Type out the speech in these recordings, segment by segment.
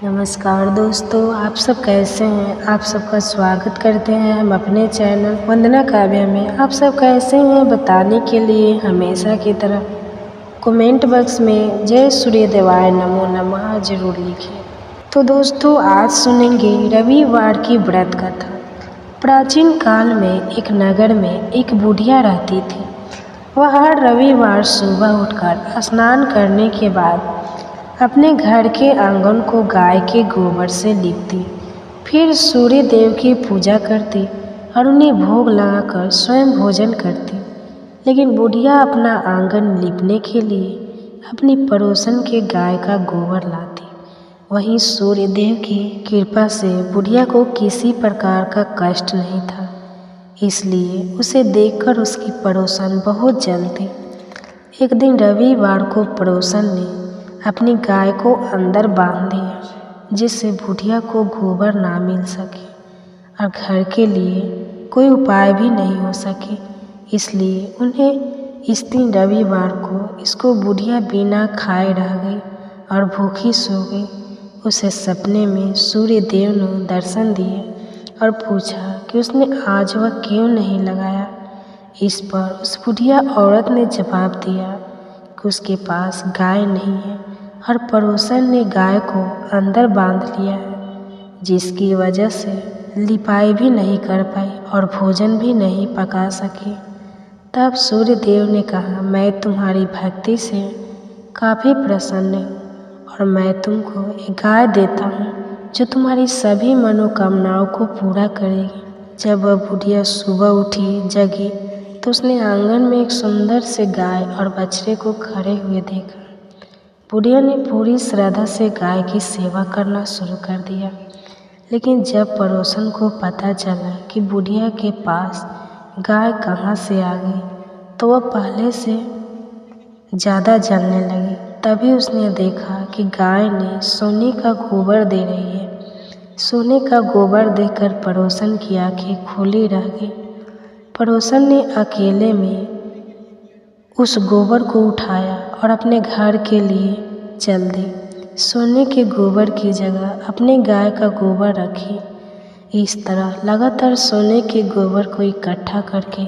नमस्कार दोस्तों, आप सब कैसे हैं। आप सबका स्वागत करते हैं हम अपने चैनल वंदना काव्या में। आप सब कैसे हैं बताने के लिए हमेशा की तरह कमेंट बॉक्स में जय सूर्य देवाय नमो नमः जरूर लिखें। तो दोस्तों, आज सुनेंगे रविवार की व्रत कथा। प्राचीन काल में एक नगर में एक बुढ़िया रहती थी। वह हर रविवार सुबह उठकर स्नान करने के बाद अपने घर के आंगन को गाय के गोबर से लीपती, फिर सूर्य देव की पूजा करती और उन्हें भोग लगाकर स्वयं भोजन करती। लेकिन बुढ़िया अपना आंगन लीपने के लिए अपनी पड़ोसन के गाय का गोबर लाती। वहीं सूर्य देव की कृपा से बुढ़िया को किसी प्रकार का कष्ट नहीं था, इसलिए उसे देखकर उसकी पड़ोसन बहुत जलती। एक दिन रविवार को पड़ोसन ने अपनी गाय को अंदर बांध दिया, जिससे बुढ़िया को गोबर ना मिल सके और घर के लिए कोई उपाय भी नहीं हो सके। इसलिए उन्हें इस दिन रविवार को इसको बुढ़िया बिना खाए रह गई और भूखी सो गई। उसे सपने में सूर्य देव ने दर्शन दिए और पूछा कि उसने आज वह क्यों नहीं लगाया। इस पर उस बुढ़िया औरत ने जवाब दिया कि उसके पास गाय नहीं है और पड़ोसन ने गाय को अंदर बांध लिया है, जिसकी वजह से लिपाई भी नहीं कर पाई और भोजन भी नहीं पका सकी। तब सूर्य देव ने कहा, मैं तुम्हारी भक्ति से काफ़ी प्रसन्न हूँ और मैं तुमको एक गाय देता हूँ जो तुम्हारी सभी मनोकामनाओं को पूरा करेगी। जब वह बुढ़िया सुबह उठी जगी तो उसने आंगन में एक सुंदर से गाय और बछड़े को खड़े हुए देखा। बुढ़िया ने पूरी श्रद्धा से गाय की सेवा करना शुरू कर दिया। लेकिन जब पड़ोसन को पता चला कि बुढ़िया के पास गाय कहाँ से आ गई, तो वह पहले से ज़्यादा जलने लगी। तभी उसने देखा कि गाय ने सोने का गोबर दे रही है। सोने का गोबर देखकर पड़ोसन की आंखें खुली रह गई। पड़ोसन ने अकेले में उस गोबर को उठाया और अपने घर के लिए चल दी। सोने के गोबर की जगह अपने गाय का गोबर रखी। इस तरह लगातार सोने के गोबर को इकट्ठा करके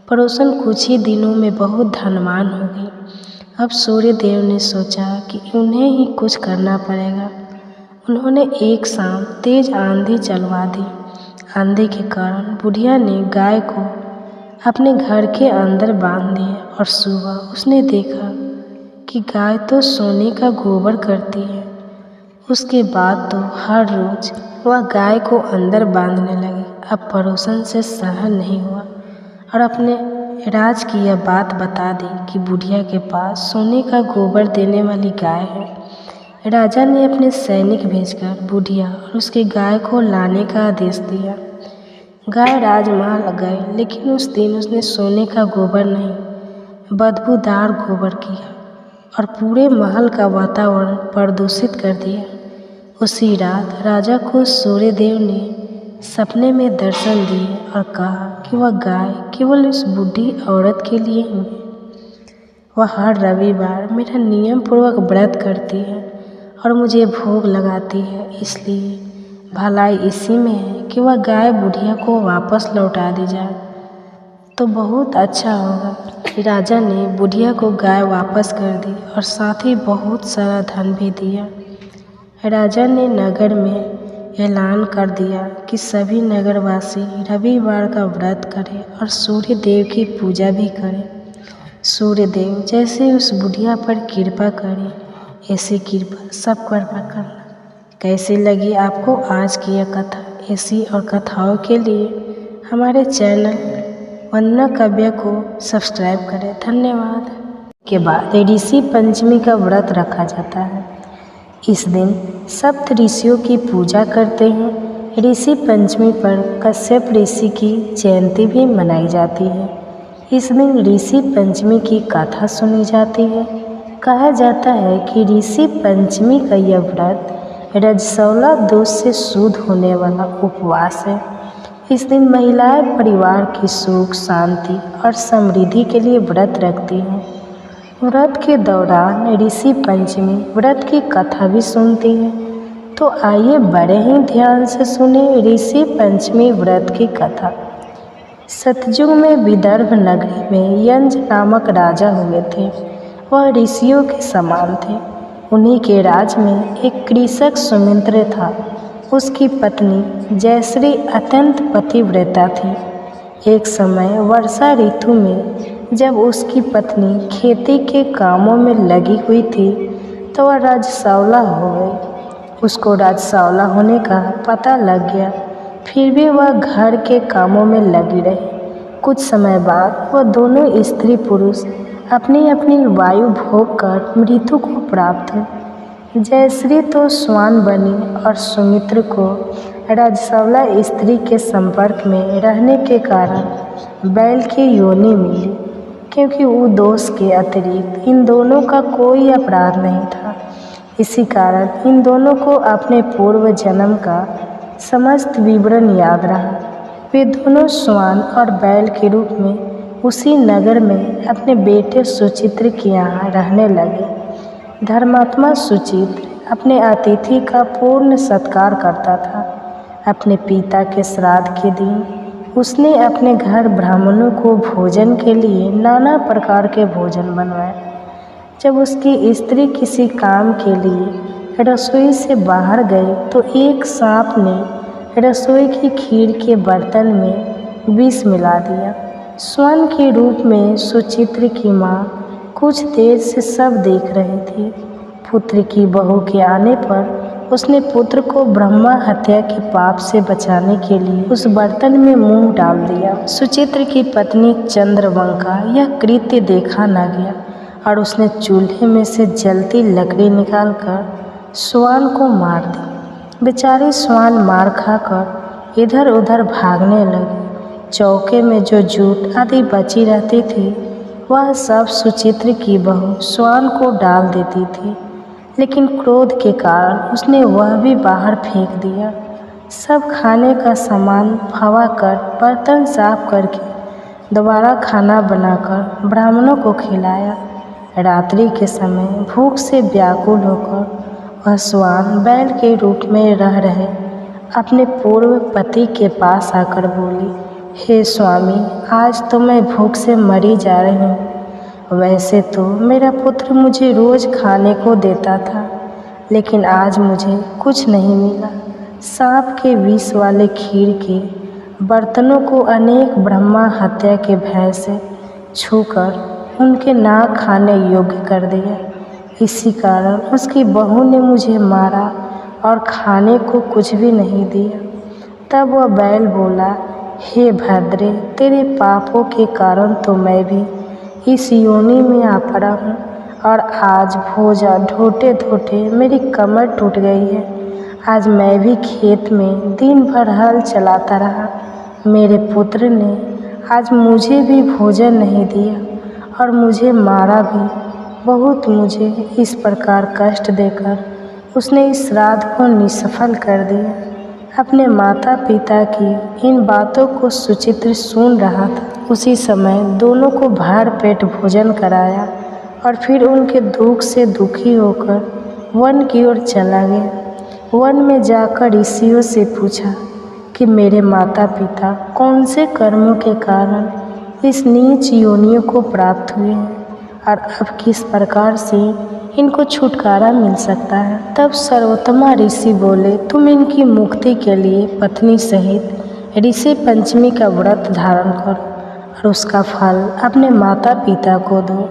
पड़ोसन कुछ ही दिनों में बहुत धनवान हो गई। अब सूर्य देव ने सोचा कि उन्हें ही कुछ करना पड़ेगा। उन्होंने एक शाम तेज आंधी चलवा दी। आंधी के कारण बुढ़िया ने गाय को अपने घर के अंदर बांध दिया और सुबह उसने देखा कि गाय तो सोने का गोबर करती है। उसके बाद तो हर रोज वह गाय को अंदर बांधने लगी। अब पड़ोसन से सहन नहीं हुआ और अपने राज की यह बात बता दी कि बुढ़िया के पास सोने का गोबर देने वाली गाय है। राजा ने अपने सैनिक भेजकर बुढ़िया और उसकी गाय को लाने का आदेश दिया। गाय राजमहल गए, लेकिन उस दिन उसने सोने का गोबर नहीं, बदबूदार गोबर किया और पूरे महल का वातावरण प्रदूषित कर दिया। उसी रात राजा को सूर्य देव ने सपने में दर्शन दिए और कहा कि वह गाय केवल इस बूढ़ी औरत के लिए ही है। वह हर रविवार मेरा नियम पूर्वक व्रत करती है और मुझे भोग लगाती है, इसलिए भलाई इसी में है कि वह गाय बुढ़िया को वापस लौटा दी जाए तो बहुत अच्छा होगा। राजा ने बुढ़िया को गाय वापस कर दी और साथ ही बहुत सारा धन भी दिया। राजा ने नगर में ऐलान कर दिया कि सभी नगरवासी रविवार का व्रत करें और सूर्य देव की पूजा भी करें। सूर्य देव जैसे उस बुढ़िया पर कृपा करें, ऐसी कृपा सब पर करना। कैसी लगी आपको आज की यह कथा? ऐसी और कथाओं के लिए हमारे चैनल वंदना काव्या को सब्सक्राइब करें। धन्यवाद। के बाद ऋषि पंचमी का व्रत रखा जाता है। इस दिन सप्त ऋषियों की पूजा करते हैं। ऋषि पंचमी पर कश्यप ऋषि की जयंती भी मनाई जाती है। इस दिन ऋषि पंचमी की कथा सुनी जाती है। कहा जाता है कि ऋषि पंचमी का यह व्रत रजस्वला दोष से शुद्ध होने वाला उपवास है। इस दिन महिलाएं परिवार की सुख, शांति और समृद्धि के लिए व्रत रखती हैं। व्रत के दौरान ऋषि पंचमी व्रत की कथा भी सुनती है। तो आइए बड़े ही ध्यान से सुने ऋषि पंचमी व्रत की कथा। सतयुग में विदर्भ नगरी में यंज नामक राजा हुए थे। वह ऋषियों के समान थे। उन्हीं के राज में एक कृषक सुमित्र था। उसकी पत्नी जयश्री अत्यंत पतिव्रता थी। एक समय वर्षा ऋतु में जब उसकी पत्नी खेती के कामों में लगी हुई थी तो वह राजसावला हो गई। उसको राजसावला होने का पता लग गया, फिर भी वह घर के कामों में लगी रही। कुछ समय बाद वह दोनों स्त्री पुरुष अपनी अपनी वायु भोग कर मृत्यु को प्राप्त हुए। जयश्री तो श्वान बनी और सुमित्र को राजसावला स्त्री के संपर्क में रहने के कारण बैल की योनि मिली, क्योंकि वो दोष के अतिरिक्त इन दोनों का कोई अपराध नहीं था। इसी कारण इन दोनों को अपने पूर्व जन्म का समस्त विवरण याद रहा। वे दोनों श्वान और बैल के रूप में उसी नगर में अपने बेटे सुचित्र के यहाँ रहने लगे। धर्मात्मा सुचित्र अपने अतिथि का पूर्ण सत्कार करता था। अपने पिता के श्राद्ध के दिन उसने अपने घर ब्राह्मणों को भोजन के लिए नाना प्रकार के भोजन बनवाए। जब उसकी स्त्री किसी काम के लिए रसोई से बाहर गई तो एक सांप ने रसोई की खीर के बर्तन में विष मिला दिया। श्वान के रूप में सुचित्र की माँ कुछ देर से सब देख रही थी। पुत्र की बहू के आने पर उसने पुत्र को ब्रह्मा हत्या के पाप से बचाने के लिए उस बर्तन में मुंह डाल दिया। सुचित्र की पत्नी चंद्रवंका यह कृत्य देखा न गया और उसने चूल्हे में से जलती लकड़ी निकालकर श्वान को मार दी। बेचारी श्वान मार खाकर इधर उधर भागने लगी। चौके में जो जूट आदि बची रहती थी वह सब सुचित्र की बहू श्वान को डाल देती थी, लेकिन क्रोध के कारण उसने वह भी बाहर फेंक दिया। सब खाने का सामान फवा कर बर्तन साफ करके दोबारा खाना बनाकर ब्राह्मणों को खिलाया। रात्रि के समय भूख से व्याकुल होकर वह श्वान बैल के रूप में रह रहे अपने पूर्व पति के पास आकर बोली, हे स्वामी, आज तो मैं भूख से मरी जा रही हूँ। वैसे तो मेरा पुत्र मुझे रोज खाने को देता था, लेकिन आज मुझे कुछ नहीं मिला। सांप के विष वाले खीर के बर्तनों को अनेक ब्रह्मा हत्या के भय से छूकर उनके ना खाने योग्य कर दिया। इसी कारण उसकी बहू ने मुझे मारा और खाने को कुछ भी नहीं दिया। तब वह बैल बोला, हे भद्रे, तेरे पापों के कारण तो मैं भी इस योनि में आ पड़ा हूँ और आज भोजा ढोते ढोते मेरी कमर टूट गई है। आज मैं भी खेत में दिन भर हल चलाता रहा। मेरे पुत्र ने आज मुझे भी भोजन नहीं दिया और मुझे मारा भी। बहुत मुझे इस प्रकार कष्ट देकर उसने इस श्राद्ध को निष्फल कर दिया। अपने माता पिता की इन बातों को सुचित्र सुन रहा था। उसी समय दोनों को भर पेट भोजन कराया और फिर उनके दुख से दुखी होकर वन की ओर चला गया। वन में जाकर ऋषियों से पूछा कि मेरे माता पिता कौन से कर्मों के कारण इस नीच योनियों को प्राप्त हुए हैं और अब किस प्रकार से इनको छुटकारा मिल सकता है। तब सर्वोत्तमा ऋषि बोले, तुम इनकी मुक्ति के लिए पत्नी सहित ऋषि पंचमी का व्रत धारण करो और उसका फल अपने माता पिता को दो।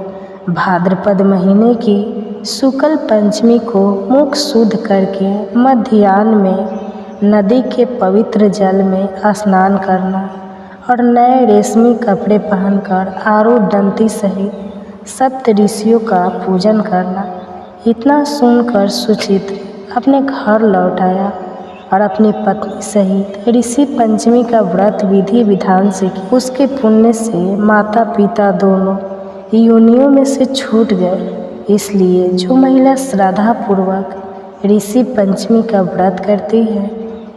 भाद्रपद महीने की शुक्ल पंचमी को मुख शुद्ध करके मध्याह्न में नदी के पवित्र जल में स्नान करना और नए रेशमी कपड़े पहनकर आरू दंती सहित सप्त ऋषियों का पूजन करना। इतना सुनकर सुचित्र अपने घर लौट आया और अपनी पत्नी सहित ऋषि पंचमी का व्रत विधि विधान से किया। उसके पुण्य से माता पिता दोनों योनियों में से छूट गए। इसलिए जो महिला श्रद्धापूर्वक ऋषि पंचमी का व्रत करती है,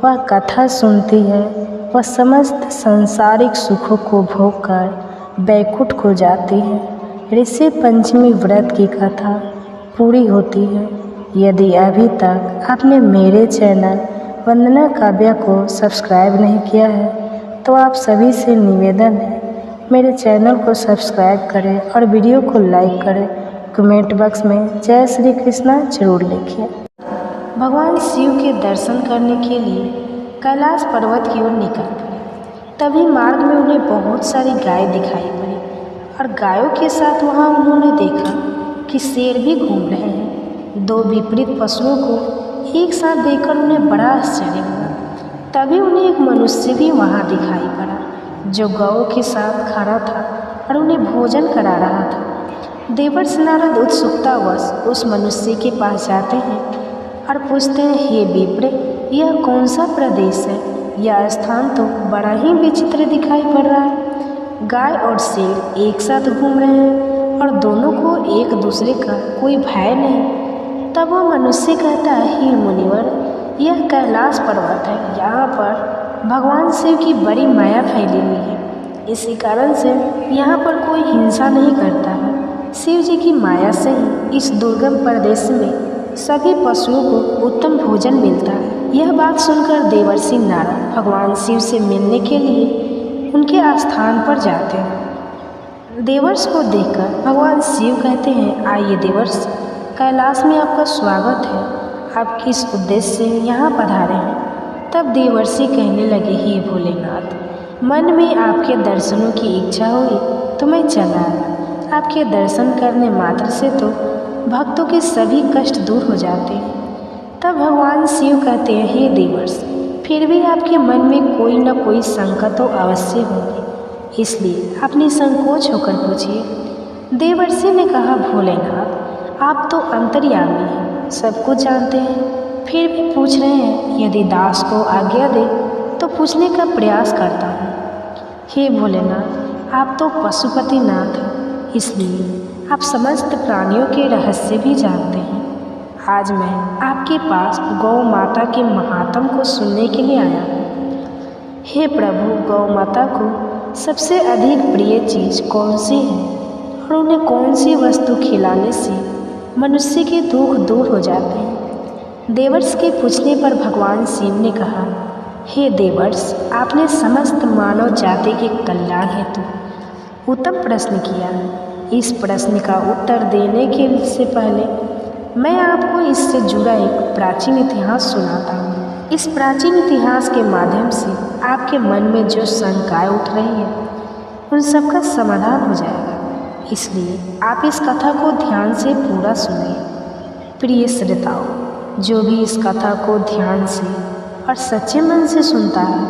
वह कथा सुनती है, वह समस्त सांसारिक सुखों को भोग कर बैकुंठ को जाती है। ऋषि पंचमी व्रत की कथा पूरी होती है। यदि अभी तक आपने मेरे चैनल वंदना काव्या को सब्सक्राइब नहीं किया है तो आप सभी से निवेदन है मेरे चैनल को सब्सक्राइब करें और वीडियो को लाइक करें। कमेंट बॉक्स में जय श्री कृष्णा जरूर लिखिए। भगवान शिव के दर्शन करने के लिए कैलाश पर्वत की ओर निकल पड़े। तभी मार्ग में उन्हें बहुत सारी गाय दिखाई पड़ी और गायों के साथ वहाँ उन्होंने देखा कि शेर भी घूम रहे हैं। दो विपरीत पशुओं को एक साथ देखकर उन्हें बड़ा आश्चर्य हुआ। तभी उन्हें एक मनुष्य भी वहाँ दिखाई पड़ा जो गौ के साथ खड़ा था और उन्हें भोजन करा रहा था। देवर्षि नारद उत्सुकतावश उस मनुष्य के पास जाते हैं और पूछते हैं, हे विप्र, यह कौन सा प्रदेश है? यह स्थान तो बड़ा ही विचित्र दिखाई पड़ रहा है। गाय और शेर एक साथ घूम रहे हैं और दोनों को एक दूसरे का कोई भय नहीं। तब वह मनुष्य कहता है, हे मुनिवर, यह कैलाश पर्वत है। यहाँ पर भगवान शिव की बड़ी माया फैली हुई है। इसी कारण से यहाँ पर कोई हिंसा नहीं करता है। शिव जी की माया से ही इस दुर्गम प्रदेश में सभी पशुओं को उत्तम भोजन मिलता है। यह बात सुनकर देवर्षि नारद भगवान शिव से मिलने के लिए उनके स्थान पर जाते हैं। देवर्ष को देखकर भगवान शिव कहते हैं, आइए देवर्ष, कैलाश में आपका स्वागत है। आप किस उद्देश्य से यहाँ पधारे हैं? तब देवर्षि कहने लगे, हे भोलेनाथ, मन में आपके दर्शनों की इच्छा हुई तो मैं चला आया। आपके दर्शन करने मात्र से तो भक्तों के सभी कष्ट दूर हो जाते हैं। तब भगवान शिव कहते हैं, हे देवर्ष, फिर भी आपके मन में कोई न कोई शंका तो अवश्य होगी, इसलिए आप निसंकोच होकर पूछिए। देवर्षि ने कहा, भोलेनाथ, आप तो अंतर्यामी हैं, सब कुछ जानते हैं, फिर भी पूछ रहे हैं। यदि दास को आज्ञा दे तो पूछने का प्रयास करता हूँ। हे भोलेनाथ, आप तो पशुपतिनाथ हैं, इसलिए आप समस्त प्राणियों के रहस्य भी जानते हैं। आज मैं आपके पास गौ माता के महात्म को सुनने के लिए आया हूँ। हे प्रभु, गौ माता को सबसे अधिक प्रिय चीज़ कौन सी है और उन्हें कौन सी वस्तु खिलाने से मनुष्य के दुख दूर हो जाते हैं? देवर्ष के पूछने पर भगवान शिव ने कहा, हे देवर्ष, आपने समस्त मानव जाति के कल्याण हेतु उत्तम प्रश्न किया। इस प्रश्न का उत्तर देने के से पहले मैं आपको इससे जुड़ा एक प्राचीन इतिहास सुनाता हूँ। इस प्राचीन इतिहास के माध्यम से आपके मन में जो शंकाएं उठ रही है उन सब का समाधान हो जाएगा। इसलिए आप इस कथा को ध्यान से पूरा सुनिए। प्रिय श्रोताओं, जो भी इस कथा को ध्यान से और सच्चे मन से सुनता है,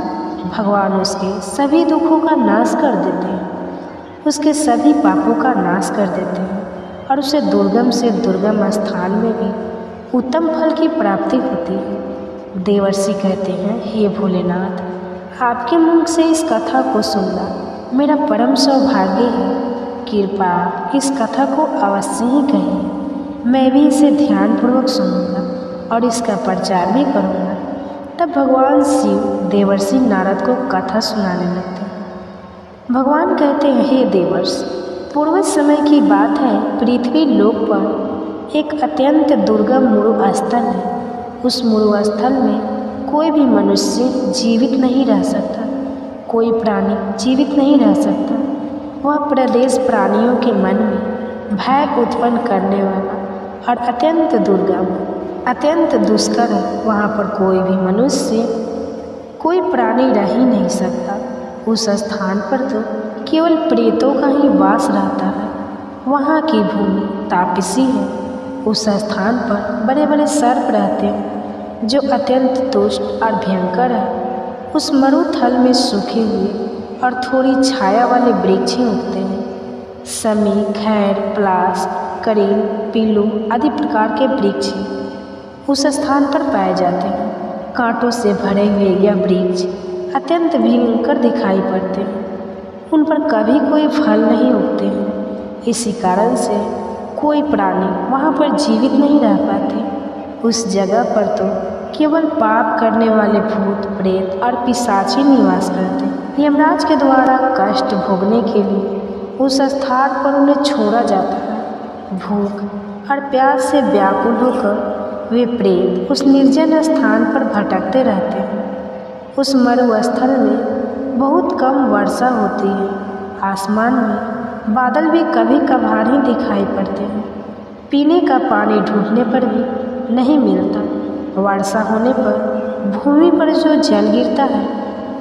भगवान उसके सभी दुखों का नाश कर देते हैं, उसके सभी पापों का नाश कर देते हैं और उसे दुर्गम से दुर्गम स्थान में भी उत्तम फल की प्राप्ति होती है। देवर्षि कहते हैं, हे भोलेनाथ, आपके मुख से इस कथा को सुनना मेरा परम सौभाग्य है। कृपा इस कथा को अवश्य ही कहिए। मैं भी इसे ध्यानपूर्वक सुनूंगा और इसका प्रचार भी करूंगा। तब भगवान शिव देवर्षि नारद को कथा सुनाने लगते हैं। भगवान कहते हैं, हे देवर्ष, पूर्व समय की बात है, पृथ्वी लोक पर एक अत्यंत दुर्गम मुरु स्थल है। उस मुरु स्थल में कोई भी मनुष्य जीवित नहीं रह सकता, कोई प्राणी जीवित नहीं रह सकता। वह प्रदेश प्राणियों के मन में भय उत्पन्न करने वाला और अत्यंत दुर्गम, अत्यंत दुष्कर है। वहाँ पर कोई भी मनुष्य, कोई प्राणी रह ही नहीं सकता। उस स्थान पर तो केवल प्रेतों का ही वास रहता है। वहाँ की भूमि तापसी है। उस स्थान पर बड़े बड़े सर्प रहते हैं जो अत्यंत दुष्ट और भयंकर है। उस मरुथल में सूखे हुए और थोड़ी छाया वाले वृक्ष उगते हैं। समी, खैर, पलाश, करील, पीलू आदि प्रकार के वृक्ष उस स्थान पर पाए जाते हैं। कांटों से भरे हुए यह वृक्ष अत्यंत भयंकर दिखाई पड़ते हैं। उन पर कभी कोई फल नहीं उगते हैं। इसी कारण से कोई प्राणी वहाँ पर जीवित नहीं रह पाते। उस जगह पर तो केवल पाप करने वाले भूत, प्रेत और पिशाची निवास करते हैं। यमराज के द्वारा कष्ट भोगने के लिए उस स्थान पर उन्हें छोड़ा जाता है। भूख और प्यास से व्याकुल होकर वे प्रेत उस निर्जन स्थान पर भटकते रहते हैं। उस मरुस्थल में बहुत कम वर्षा होती है। आसमान में बादल भी कभी कभार ही दिखाई पड़ते हैं। पीने का पानी ढूंढने पर भी नहीं मिलता। वर्षा होने पर भूमि पर जो जल गिरता है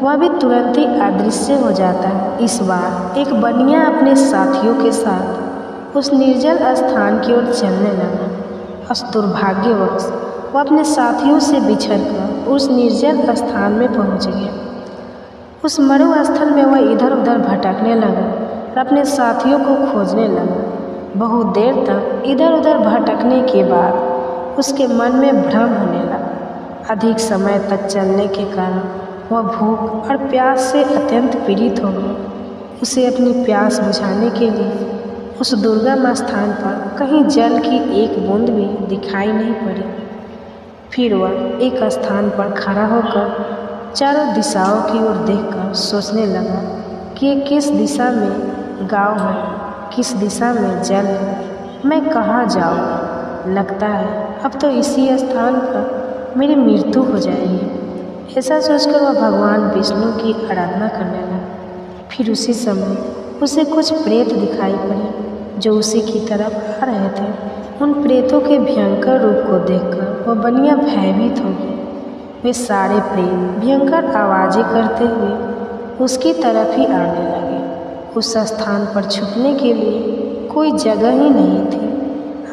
वह भी तुरंत ही अदृश्य हो जाता है। इस बार एक बनिया अपने साथियों के साथ उस निर्जल स्थान की ओर चलने लगा। उस दुर्भाग्यवश वह अपने साथियों से बिछड़कर उस निर्जल स्थान में पहुंच गया। उस मरुस्थल में वह इधर उधर भटकने लगा और अपने साथियों को खोजने लगा। बहुत देर तक इधर उधर भटकने के बाद उसके मन में भ्रम होने लगा। अधिक समय तक चलने के कारण वह भूख और प्यास से अत्यंत पीड़ित हो गया। उसे अपनी प्यास बुझाने के लिए उस दुर्गम स्थान पर कहीं जल की एक बूंद भी दिखाई नहीं पड़ी। फिर वह एक स्थान पर खड़ा होकर चारों दिशाओं की ओर देखकर सोचने लगा कि ये किस दिशा में गांव है, किस दिशा में जल है, मैं कहाँ जाऊँ। लगता है अब तो इसी स्थान पर मेरी मृत्यु हो जाएगी। ऐसा सोचकर वह भगवान विष्णु की आराधना करने लगा। फिर उसी समय उसे कुछ प्रेत दिखाई पड़े जो उसी की तरफ आ रहे थे। उन प्रेतों के भयंकर रूप को देखकर वह बनिया भयभीत हो गया। वे सारे प्रेत भयंकर आवाज़ें करते हुए उसकी तरफ ही आने लगे। उस स्थान पर छुपने के लिए कोई जगह ही नहीं थी।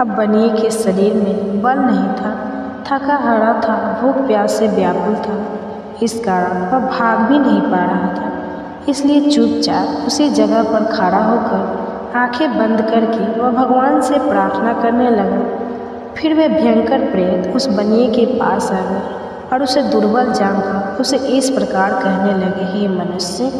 अब बनिए के शरीर में बल नहीं था, थका हारा था, भूख प्यास से व्याकुल था। इस कारण वह भाग भी नहीं पा रहा था। इसलिए चुपचाप उसी जगह पर खड़ा होकर आंखें बंद करके वह भगवान से प्रार्थना करने लगा। फिर वे भयंकर प्रेत उस बनिए के पास आ गए और उसे दुर्बल जानकर उसे इस प्रकार कहने लगे, हे मनुष्य,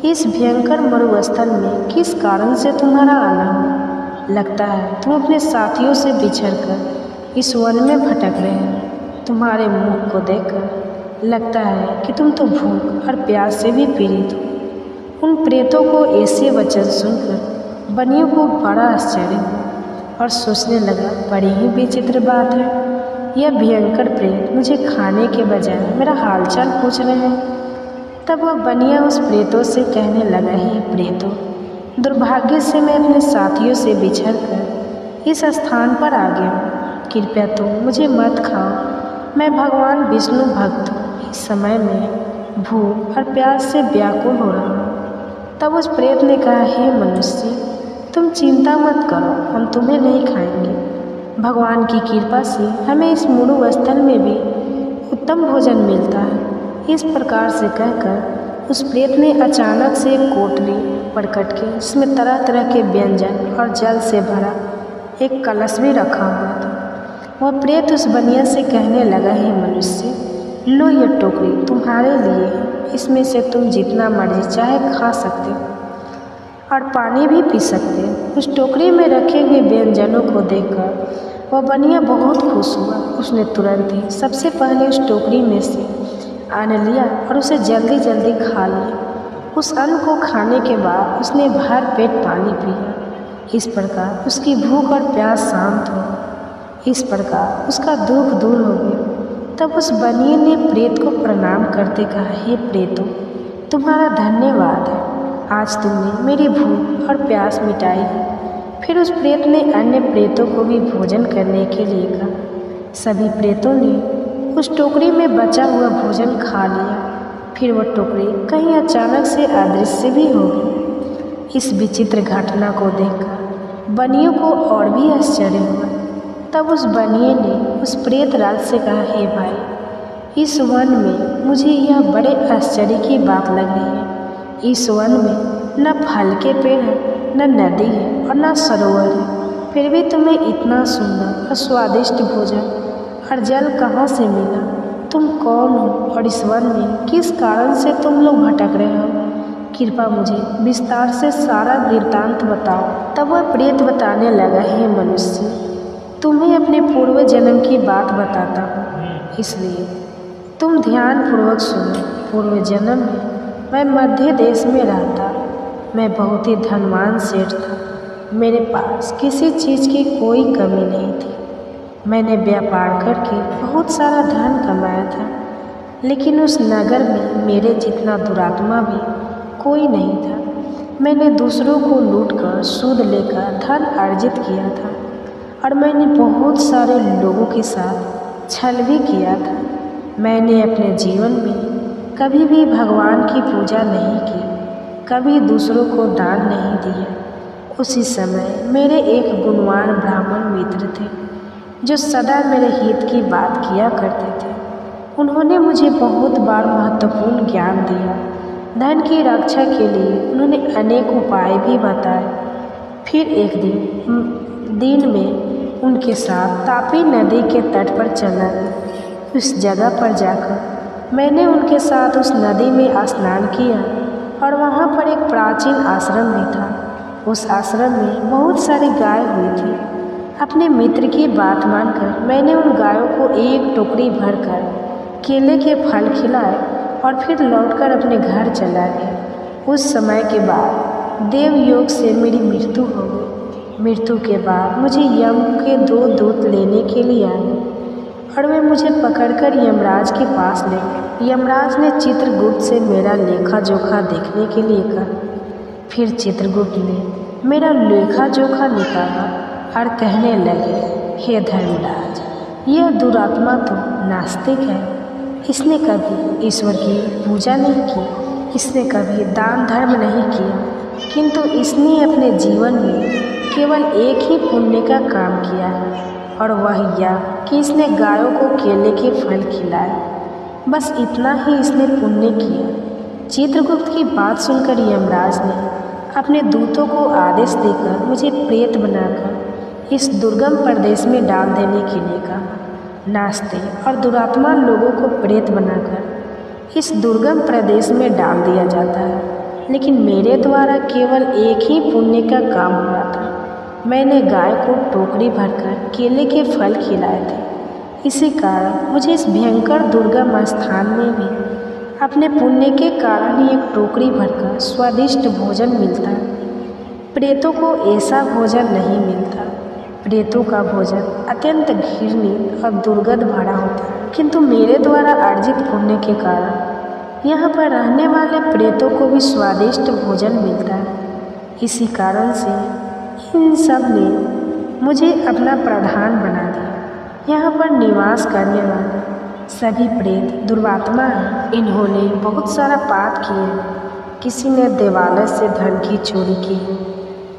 इस भयंकर मरुस्थल में किस कारण से तुम्हारा आना हुआ? लगता है तुम अपने साथियों से बिछड़कर इस वन में भटक रहे हो। तुम्हारे मुख को देखकर लगता है कि तुम तो भूख और प्यास से भी पीड़ित हो। उन प्रेतों को ऐसे वचन सुनकर बनियों को बड़ा आश्चर्य हुआ और सोचने लगा, बड़ी ही विचित्र बात है। यह भयंकर प्रेत मुझे खाने के बजाय मेरा हालचाल पूछ रहे हैं। तब वह बनिया उस प्रेतों से कहने लगा, हे प्रेतों, दुर्भाग्य से मैं अपने साथियों से बिछड़कर इस स्थान पर आ गया। कृपया तुम मुझे मत खाओ। मैं भगवान विष्णु भक्त हूँ। इस समय में भूख और प्यास से व्याकुल हो रहा हूँ। तब उस प्रेत ने कहा, हे मनुष्य, तुम चिंता मत करो, हम तुम्हें नहीं खाएंगे। भगवान की कृपा से हमें इस मरुस्थल में भी उत्तम भोजन मिलता है। इस प्रकार से कहकर उस प्रेत ने अचानक से एक कोटली पटक के जिसमें तरह तरह के व्यंजन और जल से भरा एक कलश भी रखा हुआ था। वह प्रेत उस बनिया से कहने लगा, हे मनुष्य, लो ये टोकरी तुम्हारे लिए है। इसमें से तुम जितना मर्जी चाहे खा सकते और पानी भी पी सकते। उस टोकरी में रखे हुए व्यंजनों को देखकर वह बनिया बहुत खुश हुआ। उसने तुरंत ही सबसे पहले उस टोकरी में से अन्न लिया और उसे जल्दी जल्दी खा लिया। उस अन्न को खाने के बाद उसने भर पेट पानी पिया। इस प्रकार उसकी भूख और प्यास शांत हो। इस प्रकार उसका दुख दूर हो गया। तब उस बनिए ने प्रेत को प्रणाम करते कहा, हे प्रेतों, तुम्हारा धन्यवाद है। आज तुमने मेरी भूख और प्यास मिटाई है। फिर उस प्रेत ने अन्य प्रेतों को भी भोजन करने के लिए कहा। सभी प्रेतों ने उस टोकरी में बचा हुआ भोजन खा लिया। फिर वह टोकरी कहीं अचानक से अदृश्य भी हो गई। इस विचित्र घटना को देखकर बनियों को और भी आश्चर्य हुआ। तब उस बनिए ने उस प्रेत राज से कहा, हे भाई, इस वन में मुझे यह बड़े आश्चर्य की बात लग रही है। इस वन में न फल के पेड़ है, न नदी है और न सरोवर है। फिर भी तुम्हें इतना सुंदर और स्वादिष्ट भोजन और जल कहाँ से मिला? तुम कौन हो और इस वन में किस कारण से तुम लोग भटक रहे हो? कृपा मुझे विस्तार से सारा वृत्तांत बताओ। तब वह प्रेत बताने लगा, हे मनुष्य, तुम्हें अपने पूर्व जन्म की बात बताता हूँ, इसलिए तुम ध्यानपूर्वक सुनो। पूर्व जन्म में मैं मध्य देश में रहता। मैं बहुत ही धनवान सेठ था। मेरे पास किसी चीज़ की कोई कमी नहीं थी। मैंने व्यापार करके बहुत सारा धन कमाया था, लेकिन उस नगर में मेरे जितना दुरात्मा भी कोई नहीं था। मैंने दूसरों को लूटकर सूद लेकर धन अर्जित किया था और मैंने बहुत सारे लोगों के साथ छल भी किया था। मैंने अपने जीवन में कभी भी भगवान की पूजा नहीं की, कभी दूसरों को दान नहीं दिया। उसी समय मेरे एक गुणवान ब्राह्मण मित्र थे जो सदा मेरे हित की बात किया करते थे। उन्होंने मुझे बहुत बार महत्वपूर्ण ज्ञान दिया। धन की रक्षा के लिए उन्होंने अनेक उपाय भी बताए। फिर एक दिन में उनके साथ तापी नदी के तट पर चला गया। उस जगह पर जाकर मैंने उनके साथ उस नदी में स्नान किया और वहाँ पर एक प्राचीन आश्रम भी था। उस आश्रम में बहुत सारी गाय हुई थी। अपने मित्र की बात मानकर मैंने उन गायों को एक टोकरी भरकर केले के फल खिलाए और फिर लौटकर अपने घर चला गया। उस समय के बाद देव योग से मेरी मृत्यु हो गई। मृत्यु के बाद मुझे यम के 2 दूत लेने के लिए आए और वे मुझे पकड़कर यमराज के पास ले गए। यमराज ने चित्रगुप्त से मेरा लेखा जोखा देखने के लिए कहा। फिर चित्रगुप्त ने मेरा लेखा जोखा निकाला और कहने लगे, हे धर्मराज, यह दुरात्मा तो नास्तिक है। इसने कभी ईश्वर की पूजा नहीं की, इसने कभी दान धर्म नहीं किया, किंतु इसने अपने जीवन में केवल एक ही पुण्य का काम किया है और वह यह कि इसने गायों को केले के फल खिलाए। बस इतना ही इसने पुण्य किया। चित्रगुप्त की बात सुनकर यमराज ने अपने दूतों को आदेश देकर मुझे प्रेत बनाकर इस दुर्गम प्रदेश में डाल देने के लिए कहा। नास्तिक और दुरात्मा लोगों को प्रेत बनाकर इस दुर्गम प्रदेश में डाल दिया जाता है, लेकिन मेरे द्वारा केवल एक ही पुण्य का काम हुआ था। मैंने गाय को टोकरी भरकर केले के फल खिलाए थे। इसी कारण मुझे इस भयंकर दुर्गम स्थान में भी अपने पुण्य के कारण ही एक टोकरी भरकर स्वादिष्ट भोजन मिलता है। प्रेतों को ऐसा भोजन नहीं मिलता। प्रेतों का भोजन अत्यंत घृणित और दुर्गंध भरा होता है, किंतु मेरे द्वारा अर्जित पुण्य के कारण यहाँ पर रहने वाले प्रेतों को भी स्वादिष्ट भोजन मिलता है। इसी कारण से इन सब ने मुझे अपना प्रधान बना दिया। यहाँ पर निवास करने वाले सभी प्रेत दुर्वात्मा हैं। इन्होंने बहुत सारा पाप किए। किसी ने देवालय से धन की चोरी की है,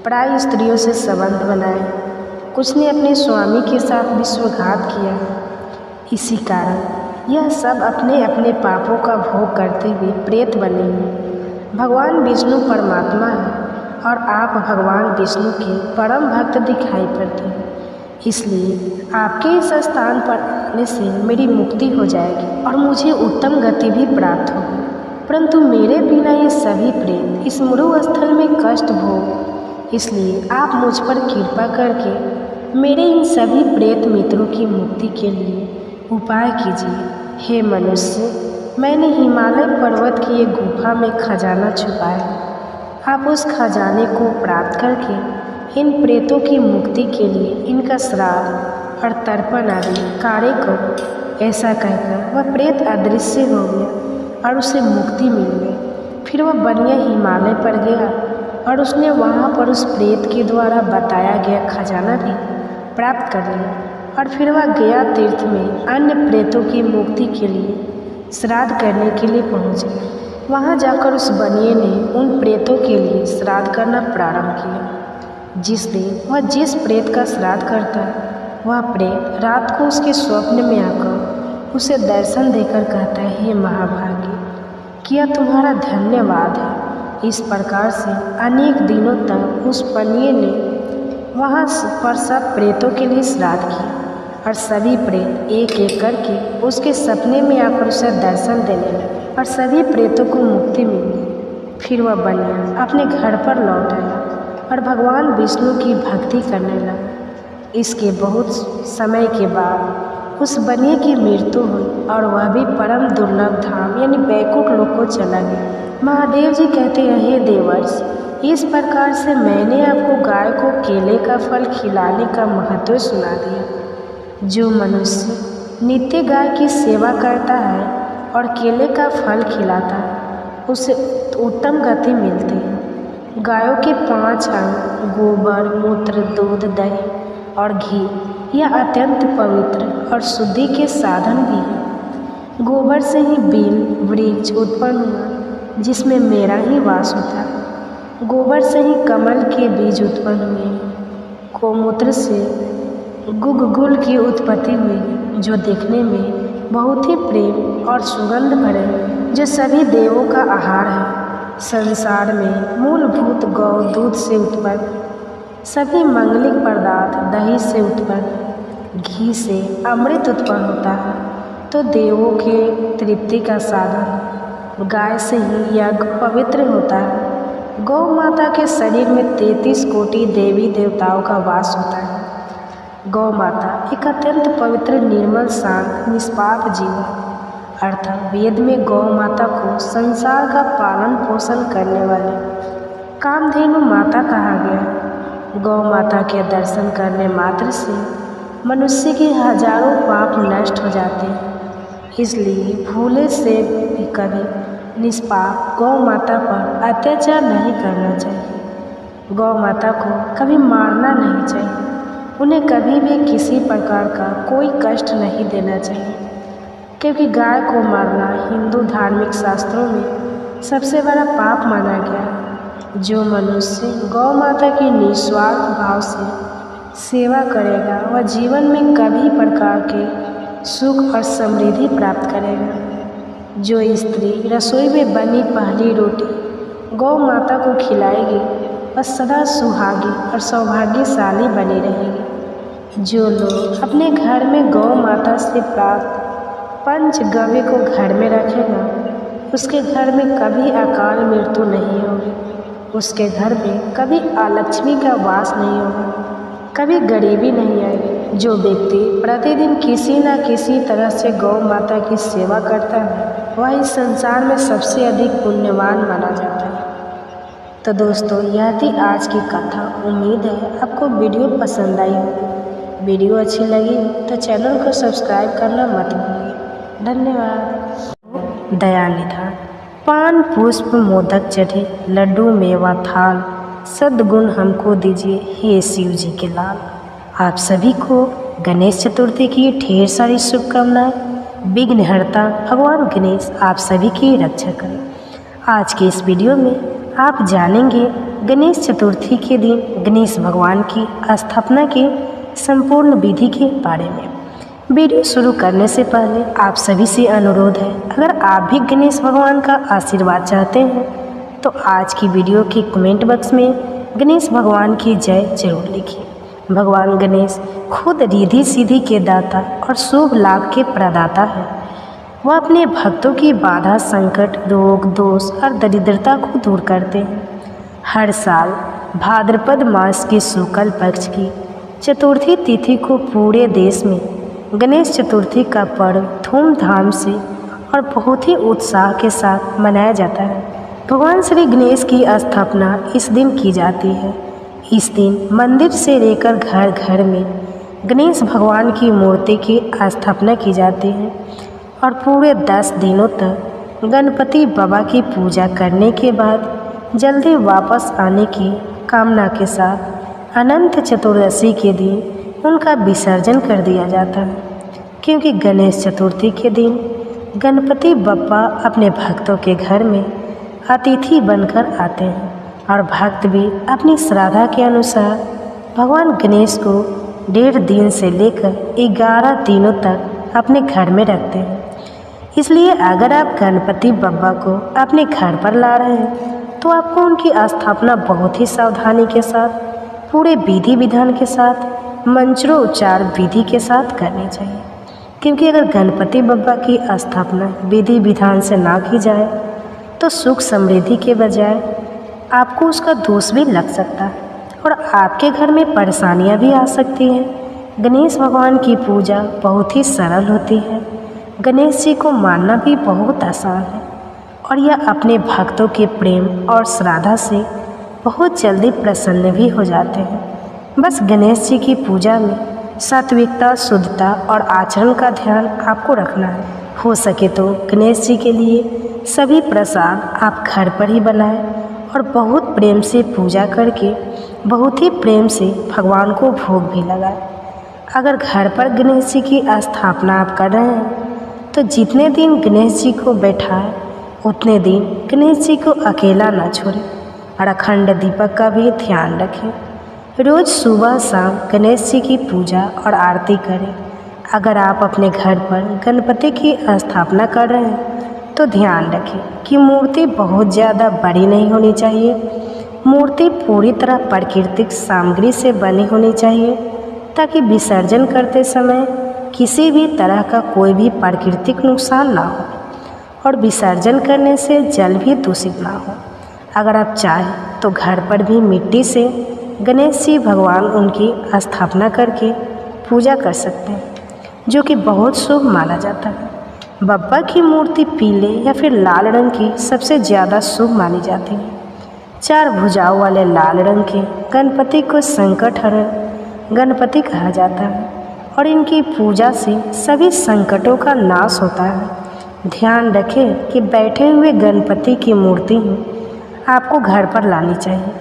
पराई स्त्रियों से संबंध बनाए, कुछ ने अपने स्वामी के साथ विश्वघात किया। इसी कारण यह सब अपने अपने पापों का भोग करते हुए प्रेत बने हैं। भगवान विष्णु परमात्मा है और आप भगवान विष्णु के परम भक्त दिखाई पड़ते हैं, इसलिए आपके इस स्थान पर आने से मेरी मुक्ति हो जाएगी और मुझे उत्तम गति भी प्राप्त होगी। परंतु मेरे बिना ये सभी प्रेत इस मरु स्थल में कष्ट भोग, इसलिए आप मुझ पर कृपा करके मेरे इन सभी प्रेत मित्रों की मुक्ति के लिए उपाय कीजिए। हे मनुष्य, मैंने हिमालय पर्वत की एक गुफा में खजाना छुपाया। आप उस खजाने को प्राप्त करके इन प्रेतों की मुक्ति के लिए इनका श्राद्ध और तर्पण आदि कार्य करो। ऐसा कहकर वह प्रेत अदृश्य हो गया और उसे मुक्ति मिल गई। फिर वह बनिया हिमालय पर गया और उसने वहाँ पर उस प्रेत के द्वारा बताया गया खजाना भी प्राप्त कर लिया और फिर वह गया तीर्थ में अन्य प्रेतों की मुक्ति के लिए श्राद्ध करने के लिए पहुँचे। वहाँ जाकर उस बनिए ने उन प्रेतों के लिए श्राद्ध करना प्रारंभ किया। जिस दिन वह जिस प्रेत का श्राद्ध करता है, वह प्रेत रात को उसके स्वप्न में आकर उसे दर्शन देकर कहता है, हे महाभागी, क्या तुम्हारा धन्यवाद है। इस प्रकार से अनेक दिनों तक उस बनिए ने वहाँ पर सब प्रेतों के लिए श्राद्ध किया और सभी प्रेत एक एक करके उसके सपने में आकर उसे दर्शन देने लगे और सभी प्रेतों को मुक्ति मिल गई। फिर वह बनिया अपने घर पर लौट आया और भगवान विष्णु की भक्ति करने लगा। इसके बहुत समय के बाद उस बनिए की मृत्यु हुई और वह भी परम दुर्लभ धाम यानी बैकुंठ लोक को चला गया। महादेव जी कहते हैं, हे देवर्ष, इस प्रकार से मैंने आपको गाय को केले का फल खिलाने का महत्व सुना दिया। जो मनुष्य नित्य गाय की सेवा करता है और केले का फल खिलाता है उसे उत्तम गति मिलती है। गायों के 5 अंग गोबर, मूत्र, दूध, दही और घी यह अत्यंत पवित्र और शुद्धि के साधन भी है। गोबर से ही बील वृक्ष उत्पन्न हुआ जिसमें मेरा ही वास होता है। गोबर से ही कमल के बीज उत्पन्न हुए। गोमूत्र से गुगुल की उत्पत्ति हुई जो देखने में बहुत ही प्रेम और सुगंध भरे, जो सभी देवों का आहार है। संसार में मूलभूत गौ दूध से उत्पन्न, सभी मंगलिक पदार्थ दही से उत्पन्न, घी से अमृत उत्पन्न होता है तो देवों के तृप्ति का साधन। गाय से ही यज्ञ पवित्र होता है। गौ माता के शरीर में 33 कोटि देवी देवताओं का वास होता है। गौ माता एक अत्यंत पवित्र, निर्मल, शांत, निष्पाप जीव है। अर्थात वेद में गौ माता को संसार का पालन पोषण करने वाली कामधेनु माता कहा गया है। गौ माता के दर्शन करने मात्र से मनुष्य के हजारों पाप नष्ट हो जाते हैं। इसलिए भूले से भी कभी निष्पाप गौ माता पर अत्याचार नहीं करना चाहिए। गौ माता को कभी मारना नहीं चाहिए। उन्हें कभी भी किसी प्रकार का कोई कष्ट नहीं देना चाहिए, क्योंकि गाय को मारना हिंदू धार्मिक शास्त्रों में सबसे बड़ा पाप माना गया है। जो मनुष्य गौ माता की निस्वार्थ भाव से सेवा करेगा वह जीवन में कभी प्रकार के सुख और समृद्धि प्राप्त करेगा। जो स्त्री रसोई में बनी पहली रोटी गौ माता को खिलाएगी वह सदा सुहागी और सौभाग्यशाली बनी रहेगी। जो लोग अपने घर में गौ माता से प्राप्त पंचगव्य को घर में रखेगा उसके घर में कभी अकाल मृत्यु नहीं होगी। उसके घर में कभी अलक्ष्मी का वास नहीं होगा, कभी गरीबी नहीं आएगी। जो व्यक्ति प्रतिदिन किसी न किसी तरह से गौ माता की सेवा करता है वह इस संसार में सबसे अधिक पुण्यवान माना जाता है। तो दोस्तों, यह थी आज की कथा। उम्मीद है आपको वीडियो पसंद आई होगी। वीडियो अच्छी लगी तो चैनल को सब्सक्राइब करना मत भूलिए। धन्यवाद। दयानिधान। पान पुष्प मोदक चढ़े, लड्डू मेवा थाल, सद्गुण हमको दीजिए हे शिव जी के लाल। आप सभी को गणेश चतुर्थी की ढेर सारी शुभकामनाएं। विघ्नहर्ता भगवान गणेश आप सभी की रक्षा करें। आज के इस वीडियो में आप जानेंगे गणेश चतुर्थी के दिन गणेश भगवान की स्थापना की संपूर्ण विधि के बारे में। वीडियो शुरू करने से पहले आप सभी से अनुरोध है, अगर आप भी गणेश भगवान का आशीर्वाद चाहते हैं तो आज की वीडियो के कमेंट बॉक्स में गणेश भगवान की जय जरूर लिखिए। भगवान गणेश खुद रिद्धि सिद्धि के दाता और शुभ लाभ के प्रदाता है। वह अपने भक्तों की बाधा, संकट, रोग, दोष और दरिद्रता को दूर करते हैं। हर साल भाद्रपद मास के शुक्ल पक्ष की चतुर्थी तिथि को पूरे देश में गणेश चतुर्थी का पर्व धूमधाम से और बहुत ही उत्साह के साथ मनाया जाता है। भगवान श्री गणेश की स्थापना इस दिन की जाती है। इस दिन मंदिर से लेकर घर घर में गणेश भगवान की मूर्ति की स्थापना की जाती है और पूरे 10 दिनों तक गणपति बाबा की पूजा करने के बाद जल्दी वापस आने की कामना के साथ अनंत चतुर्दशी के दिन उनका विसर्जन कर दिया जाता है। क्योंकि गणेश चतुर्थी के दिन गणपति बप्पा अपने भक्तों के घर में अतिथि बनकर आते हैं और भक्त भी अपनी श्रद्धा के अनुसार भगवान गणेश को 1.5 दिन से लेकर 11 दिनों तक अपने घर में रखते हैं। इसलिए अगर आप गणपति बप्पा को अपने घर पर ला रहे हैं तो आपको उनकी स्थापना बहुत ही सावधानी के साथ, पूरे विधि विधान के साथ, मंत्रोच्चार विधि के साथ करनी चाहिए। क्योंकि अगर गणपति बप्पा की स्थापना विधि विधान से ना की जाए तो सुख समृद्धि के बजाय आपको उसका दोष भी लग सकता है और आपके घर में परेशानियां भी आ सकती हैं। गणेश भगवान की पूजा बहुत ही सरल होती है। गणेश जी को मानना भी बहुत आसान है और यह अपने भक्तों के प्रेम और श्रद्धा से बहुत जल्दी प्रसन्न भी हो जाते हैं। बस गणेश जी की पूजा में सात्विकता, शुद्धता और आचरण का ध्यान आपको रखना है। हो सके तो गणेश जी के लिए सभी प्रसाद आप घर पर ही बनाएं और बहुत प्रेम से पूजा करके बहुत ही प्रेम से भगवान को भोग भी लगाएं। अगर घर पर गणेश जी की स्थापना आप कर रहे हैं तो जितने दिन गणेश जी को बैठाएं उतने दिन गणेश जी को अकेला न छोड़ें और अखंड दीपक का भी ध्यान रखें। रोज़ सुबह शाम गणेश जी की पूजा और आरती करें। अगर आप अपने घर पर गणपति की स्थापना कर रहे हैं तो ध्यान रखें कि मूर्ति बहुत ज़्यादा बड़ी नहीं होनी चाहिए। मूर्ति पूरी तरह प्राकृतिक सामग्री से बनी होनी चाहिए ताकि विसर्जन करते समय किसी भी तरह का कोई भी प्राकृतिक नुकसान ना हो और विसर्जन करने से जल भी दूषित ना हो। अगर आप चाहें तो घर पर भी मिट्टी से गणेश जी भगवान उनकी स्थापना करके पूजा कर सकते हैं, जो कि बहुत शुभ माना जाता है। बप्पा की मूर्ति पीले या फिर लाल रंग की सबसे ज़्यादा शुभ मानी जाती है। 4 भुजाओं वाले लाल रंग के गणपति को संकटहरण गणपति कहा जाता है और इनकी पूजा से सभी संकटों का नाश होता है। ध्यान रखें कि बैठे हुए गणपति की मूर्ति ही आपको घर पर लानी चाहिए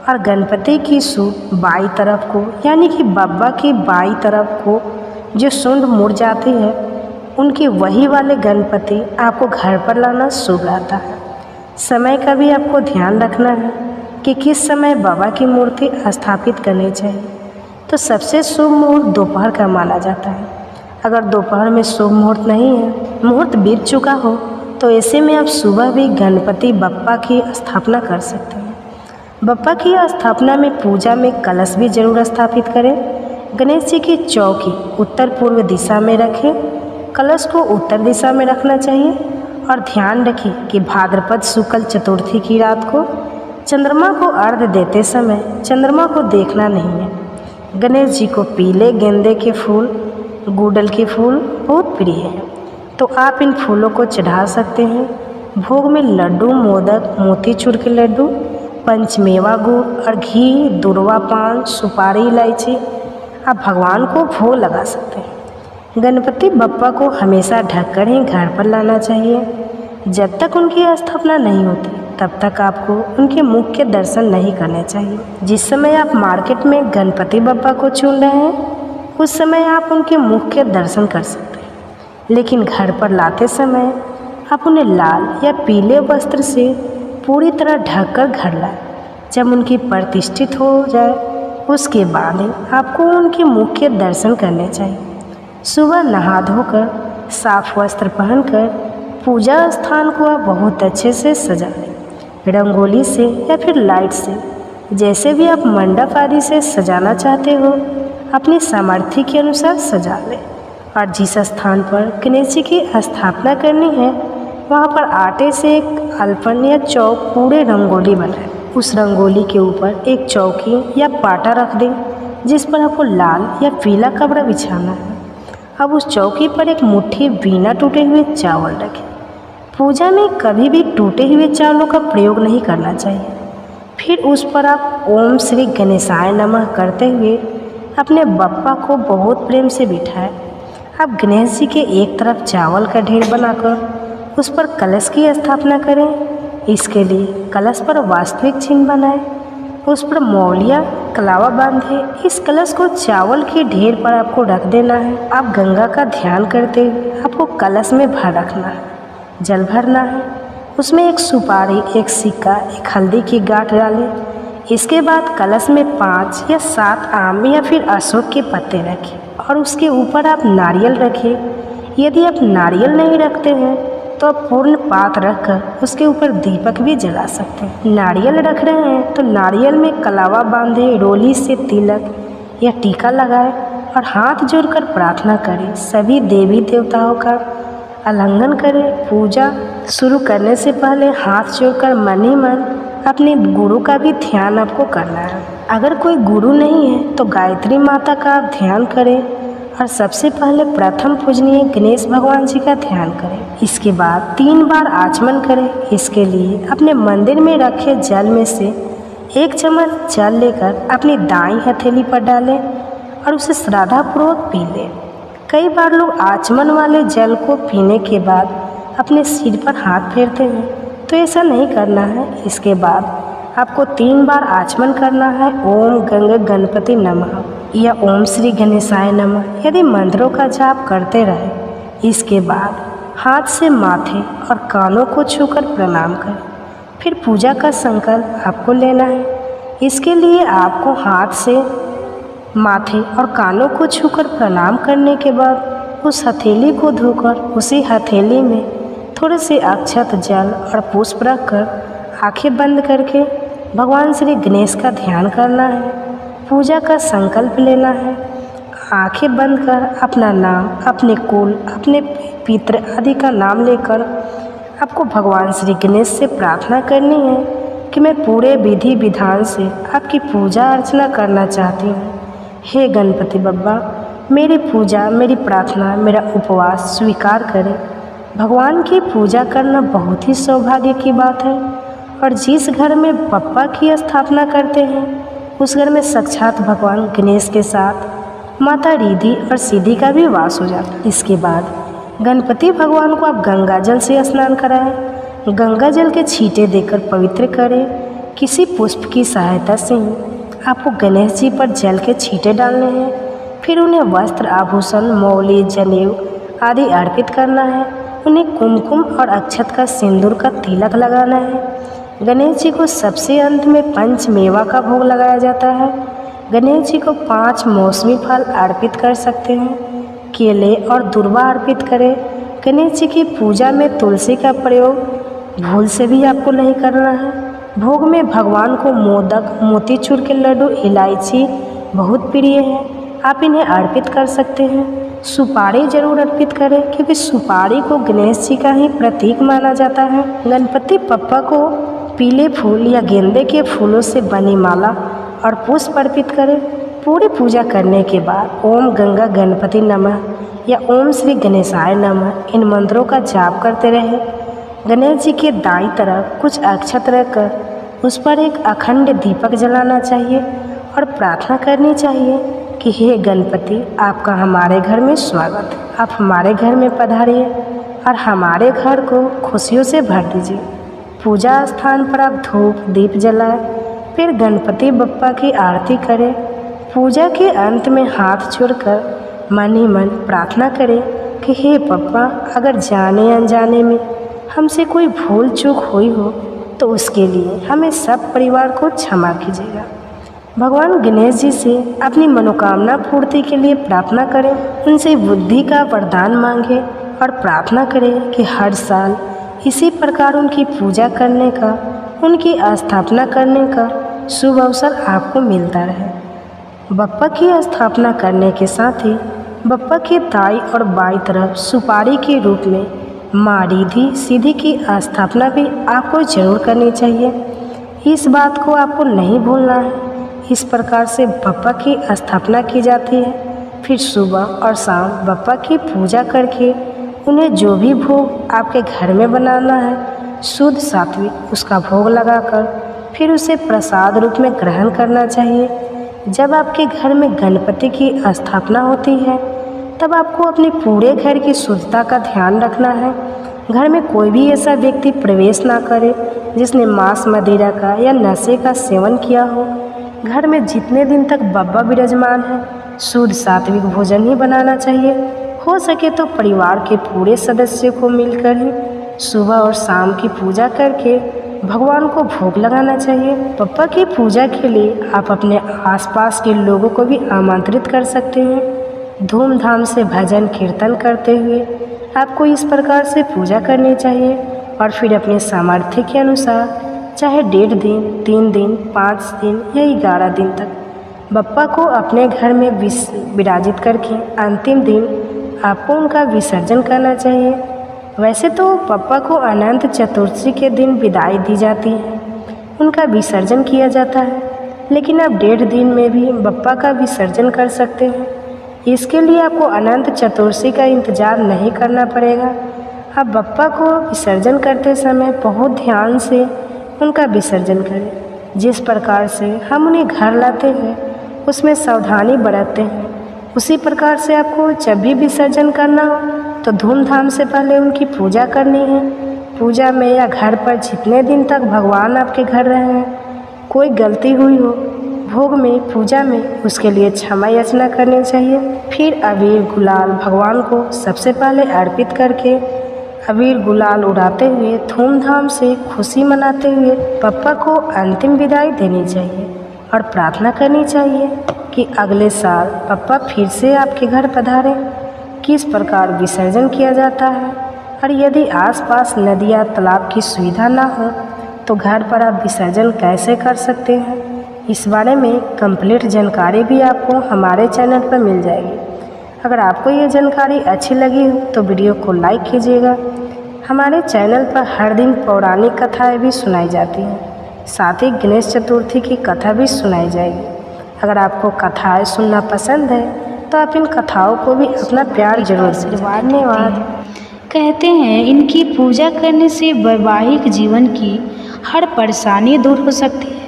और गणपति की सूंड बाईं तरफ को, यानी कि बप्पा की बाईं तरफ को जो सूंड मुड़ जाती है, उनके वही वाले गणपति आपको घर पर लाना शुभ रहता है। समय का भी आपको ध्यान रखना है कि किस समय बाबा की मूर्ति स्थापित करनी चाहिए। तो सबसे शुभ मुहूर्त दोपहर का माना जाता है। अगर दोपहर में शुभ मुहूर्त नहीं है, मुहूर्त बीत चुका हो, तो ऐसे में आप सुबह भी गणपति बप्पा की स्थापना कर सकते हैं। बप्पा की स्थापना में पूजा में कलश भी जरूर स्थापित करें। गणेश जी की चौकी उत्तर पूर्व दिशा में रखें। कलश को उत्तर दिशा में रखना चाहिए और ध्यान रखें कि भाद्रपद शुक्ल चतुर्थी की रात को चंद्रमा को अर्घ्य देते समय चंद्रमा को देखना नहीं है। गणेश जी को पीले गेंदे के फूल, गूडल के फूल बहुत प्रिय हैं, तो आप इन फूलों को चढ़ा सकते हैं। भोग में लड्डू, मोदक, मोतीचूर के लड्डू, पंचमेवा गुड़ और घी, दुर्वा पान, सुपारी, इलायची आप भगवान को भोग लगा सकते हैं। गणपति बप्पा को हमेशा ढककर ही घर पर लाना चाहिए। जब तक उनकी स्थापना नहीं होती तब तक आपको उनके मुख के दर्शन नहीं करने चाहिए। जिस समय आप मार्केट में गणपति बप्पा को चुन रहे हैं उस समय आप उनके मुख के दर्शन कर सकते हैं, लेकिन घर पर लाते समय आप उन्हें लाल या पीले वस्त्र से पूरी तरह ढककर घर लाएं। जब उनकी प्रतिष्ठित हो जाए उसके बाद ही आपको उनके मुख के दर्शन करने चाहिए। सुबह नहा धोकर साफ वस्त्र पहनकर पूजा स्थान को आप बहुत अच्छे से सजा लें, रंगोली से या फिर लाइट से, जैसे भी आप मंडप आदि से सजाना चाहते हो अपनी सामर्थ्य के अनुसार सजा लें। और जिस स्थान पर गणेश जी की स्थापना करनी है वहाँ पर आटे से एक अल्पन या चौक पूरे रंगोली बनाएं। उस रंगोली के ऊपर एक चौकी या पाटा रख दें जिस पर आपको लाल या पीला कपड़ा बिछाना है। अब उस चौकी पर एक मुट्ठी बिना टूटे हुए चावल रखें। पूजा में कभी भी टूटे हुए चावलों का प्रयोग नहीं करना चाहिए। फिर उस पर आप ओम श्री गणेशाय नमः करते हुए अपने बप्पा को बहुत प्रेम से बिठाएं। आप गणेश जी के एक तरफ चावल का ढेर बनाकर उस पर कलश की स्थापना करें। इसके लिए कलश पर वास्तविक चिन्ह बनाएं, उस पर मौलिया कलावा बांधे। इस कलश को चावल के ढेर पर आपको रख देना है। आप गंगा का ध्यान करते हुए आपको कलश में भर रखना है, जल भरना है। उसमें एक सुपारी, एक सिक्का, एक हल्दी की गांठ डालें। इसके बाद कलश में 5 या 7 आम या फिर अशोक के पत्ते रखें और उसके ऊपर आप नारियल रखें। यदि आप नारियल नहीं रखते हैं तो आप पूर्ण पात रखकर उसके ऊपर दीपक भी जला सकते हैं। नारियल रख रहे हैं तो नारियल में कलावा बांधे, रोली से तिलक या टीका लगाएं और हाथ जोड़कर प्रार्थना करें। सभी देवी देवताओं का आलिंगन करें। पूजा शुरू करने से पहले हाथ जोड़कर मन ही मन अपने गुरु का भी ध्यान आपको करना है। अगर कोई गुरु नहीं है तो गायत्री माता का आप ध्यान करें और सबसे पहले प्रथम पूजनीय गणेश भगवान जी का ध्यान करें। इसके बाद 3 बार आचमन करें। इसके लिए अपने मंदिर में रखे जल में से 1 चम्मच जल लेकर अपनी दाईं हथेली पर डालें और उसे श्रद्धापूर्वक पी लें। कई बार लोग आचमन वाले जल को पीने के बाद अपने सिर पर हाथ फेरते हैं, तो ऐसा नहीं करना है। इसके बाद आपको 3 बार आचमन करना है। ओम गंग गणपति नमः या ओम श्री गणेशाय नमः यदि मंत्रों का जाप करते रहे। इसके बाद हाथ से माथे और कानों को छूकर प्रणाम करें। फिर पूजा का संकल्प आपको लेना है। इसके लिए आपको हाथ से माथे और कानों को छूकर प्रणाम करने के बाद उस हथेली को धोकर उसी हथेली में थोड़े से अक्षत जल और पुष्प रखकर आंखें बंद करके भगवान श्री गणेश का ध्यान करना है। पूजा का संकल्प लेना है। आंखें बंद कर अपना नाम, अपने कुल, अपने पितृ आदि का नाम लेकर आपको भगवान श्री गणेश से प्रार्थना करनी है कि मैं पूरे विधि विधान से आपकी पूजा अर्चना करना चाहती हूँ। हे गणपति बप्पा, मेरी पूजा, मेरी प्रार्थना, मेरा उपवास स्वीकार करें। भगवान की पूजा करना बहुत ही सौभाग्य की बात है और जिस घर में बप्पा की स्थापना करते हैं उस घर में साक्षात भगवान गणेश के साथ माता रिद्धि और सिद्धि का भी वास हो जाता है। इसके बाद गणपति भगवान को आप गंगा जल से स्नान कराएं। गंगा जल के छींटे देकर पवित्र करें। किसी पुष्प की सहायता से ही आपको गणेश जी पर जल के छींटे डालने हैं। फिर उन्हें वस्त्र, आभूषण, मौली, जनेऊ आदि अर्पित करना है। उन्हें कुमकुम और अक्षत का सिंदूर का तिलक लगाना है। गणेश जी को सबसे अंत में पंच मेवा का भोग लगाया जाता है। गणेश जी को 5 मौसमी फल अर्पित कर सकते हैं। केले और दूर्वा अर्पित करें। गणेश जी की पूजा में तुलसी का प्रयोग भूल से भी आपको नहीं करना है। भोग में भगवान को मोदक, मोतीचूर के लड्डू, इलायची बहुत प्रिय है, आप इन्हें अर्पित कर सकते हैं। सुपारी जरूर अर्पित करें क्योंकि सुपारी को गणेश जी का ही प्रतीक माना जाता है। गणपति बप्पा को पीले फूल या गेंदे के फूलों से बनी माला और पुष्प अर्पित करें। पूरी पूजा करने के बाद ओम गंगा गणपति नमः या ओम श्री गणेशाय नमः इन मंत्रों का जाप करते रहें। गणेश जी के दाईं तरफ कुछ अक्षत रखकर उस पर एक अखंड दीपक जलाना चाहिए और प्रार्थना करनी चाहिए कि हे गणपति, आपका हमारे घर में स्वागत। आप हमारे घर में पधारिए और हमारे घर को खुशियों से भर दीजिए। पूजा स्थान पर आप धूप दीप जलाएं। फिर गणपति बप्पा की आरती करें। पूजा के अंत में हाथ जोड़कर मन ही मन प्रार्थना करें कि हे बप्पा, अगर जाने अनजाने में हमसे कोई भूल चूक हुई हो तो उसके लिए हमें सब परिवार को क्षमा कीजिएगा। भगवान गणेश जी से अपनी मनोकामना पूर्ति के लिए प्रार्थना करें। उनसे बुद्धि का वरदान मांगें और प्रार्थना करें कि हर साल इसी प्रकार उनकी पूजा करने का, उनकी स्थापना करने का शुभ अवसर आपको मिलता रहे। बप्पा की स्थापना करने के साथ ही बप्पा के दाईं और बाईं तरफ सुपारी के रूप में माँ रिद्धि सिद्धि की स्थापना भी आपको जरूर करनी चाहिए। इस बात को आपको नहीं भूलना है। इस प्रकार से बप्पा की स्थापना की जाती है। फिर सुबह और शाम बप्पा की पूजा करके उन्हें जो भी भोग आपके घर में बनाना है शुद्ध सात्विक उसका भोग लगाकर फिर उसे प्रसाद रूप में ग्रहण करना चाहिए। जब आपके घर में गणपति की स्थापना होती है तब आपको अपने पूरे घर की शुद्धता का ध्यान रखना है। घर में कोई भी ऐसा व्यक्ति प्रवेश ना करे जिसने मांस, मदिरा का या नशे का सेवन किया हो। घर में जितने दिन तक बप्पा विराजमान है शुद्ध सात्विक भोजन ही बनाना चाहिए। हो सके तो परिवार के पूरे सदस्यों को मिलकर ही सुबह और शाम की पूजा करके भगवान को भोग लगाना चाहिए। बप्पा की पूजा के लिए आप अपने आसपास के लोगों को भी आमंत्रित कर सकते हैं। धूमधाम से भजन कीर्तन करते हुए आपको इस प्रकार से पूजा करनी चाहिए और फिर अपने सामर्थ्य के अनुसार चाहे 1.5 दिन, 3 दिन, 5 दिन या 11 दिन तक बप्पा को अपने घर में विराजित करके अंतिम दिन आपको उनका विसर्जन करना चाहिए। वैसे तो बप्पा को अनंत चतुर्दशी के दिन विदाई दी जाती है, उनका विसर्जन किया जाता है, लेकिन आप 1.5 दिन में भी बप्पा का विसर्जन कर सकते हैं। इसके लिए आपको अनंत चतुर्दशी का इंतज़ार नहीं करना पड़ेगा। आप बप्पा को विसर्जन करते समय बहुत ध्यान से उनका विसर्जन करें। जिस प्रकार से हम उन्हें घर लाते हैं उसमें सावधानी बरतते हैं उसी प्रकार से आपको जब भी विसर्जन करना हो तो धूमधाम से पहले उनकी पूजा करनी है। पूजा में या घर पर जितने दिन तक भगवान आपके घर रहे हैं, कोई गलती हुई हो भोग में, पूजा में, उसके लिए क्षमा याचना करनी चाहिए। फिर अबीर गुलाल भगवान को सबसे पहले अर्पित करके अबीर गुलाल उड़ाते हुए धूमधाम से खुशी मनाते हुए पप्पा को अंतिम विदाई देनी चाहिए और प्रार्थना करनी चाहिए कि अगले साल पप्पा फिर से आपके घर पधारें। किस प्रकार विसर्जन किया जाता है, और यदि आसपास नदी या तालाब की सुविधा ना हो तो घर पर आप विसर्जन कैसे कर सकते हैं, इस बारे में कंप्लीट जानकारी भी आपको हमारे चैनल पर मिल जाएगी। अगर आपको ये जानकारी अच्छी लगी हो तो वीडियो को लाइक कीजिएगा। हमारे चैनल पर हर दिन पौराणिक कथाएं भी सुनाई जाती हैं, साथ ही गणेश चतुर्थी की कथा भी सुनाई जाएगी। अगर आपको कथाएं सुनना पसंद है तो आप इन कथाओं को भी अपना प्यार जरूर दीजिए। धन्यवाद। कहते हैं इनकी पूजा करने से वैवाहिक जीवन की हर परेशानी दूर हो सकती है।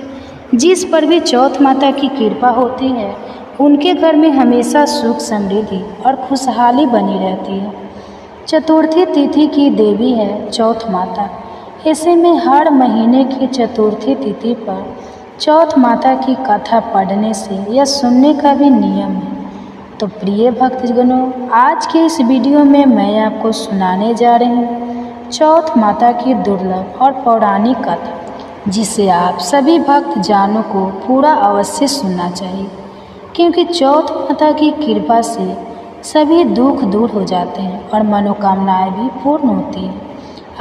जिस पर भी चौथ माता की कृपा होती है उनके घर में हमेशा सुख समृद्धि और खुशहाली बनी रहती है। चतुर्थी तिथि की देवी है चौथ माता। ऐसे में हर महीने की चतुर्थी तिथि पर चौथ माता की कथा पढ़ने से या सुनने का भी नियम है। तो प्रिय भक्तजनों, आज के इस वीडियो में मैं आपको सुनाने जा रही हूँ चौथ माता की दुर्लभ और पौराणिक कथा, जिसे आप सभी भक्तजनों को पूरा अवश्य सुनना चाहिए, क्योंकि चौथ माता की कृपा से सभी दुख दूर हो जाते हैं और मनोकामनाएं भी पूर्ण होती हैं।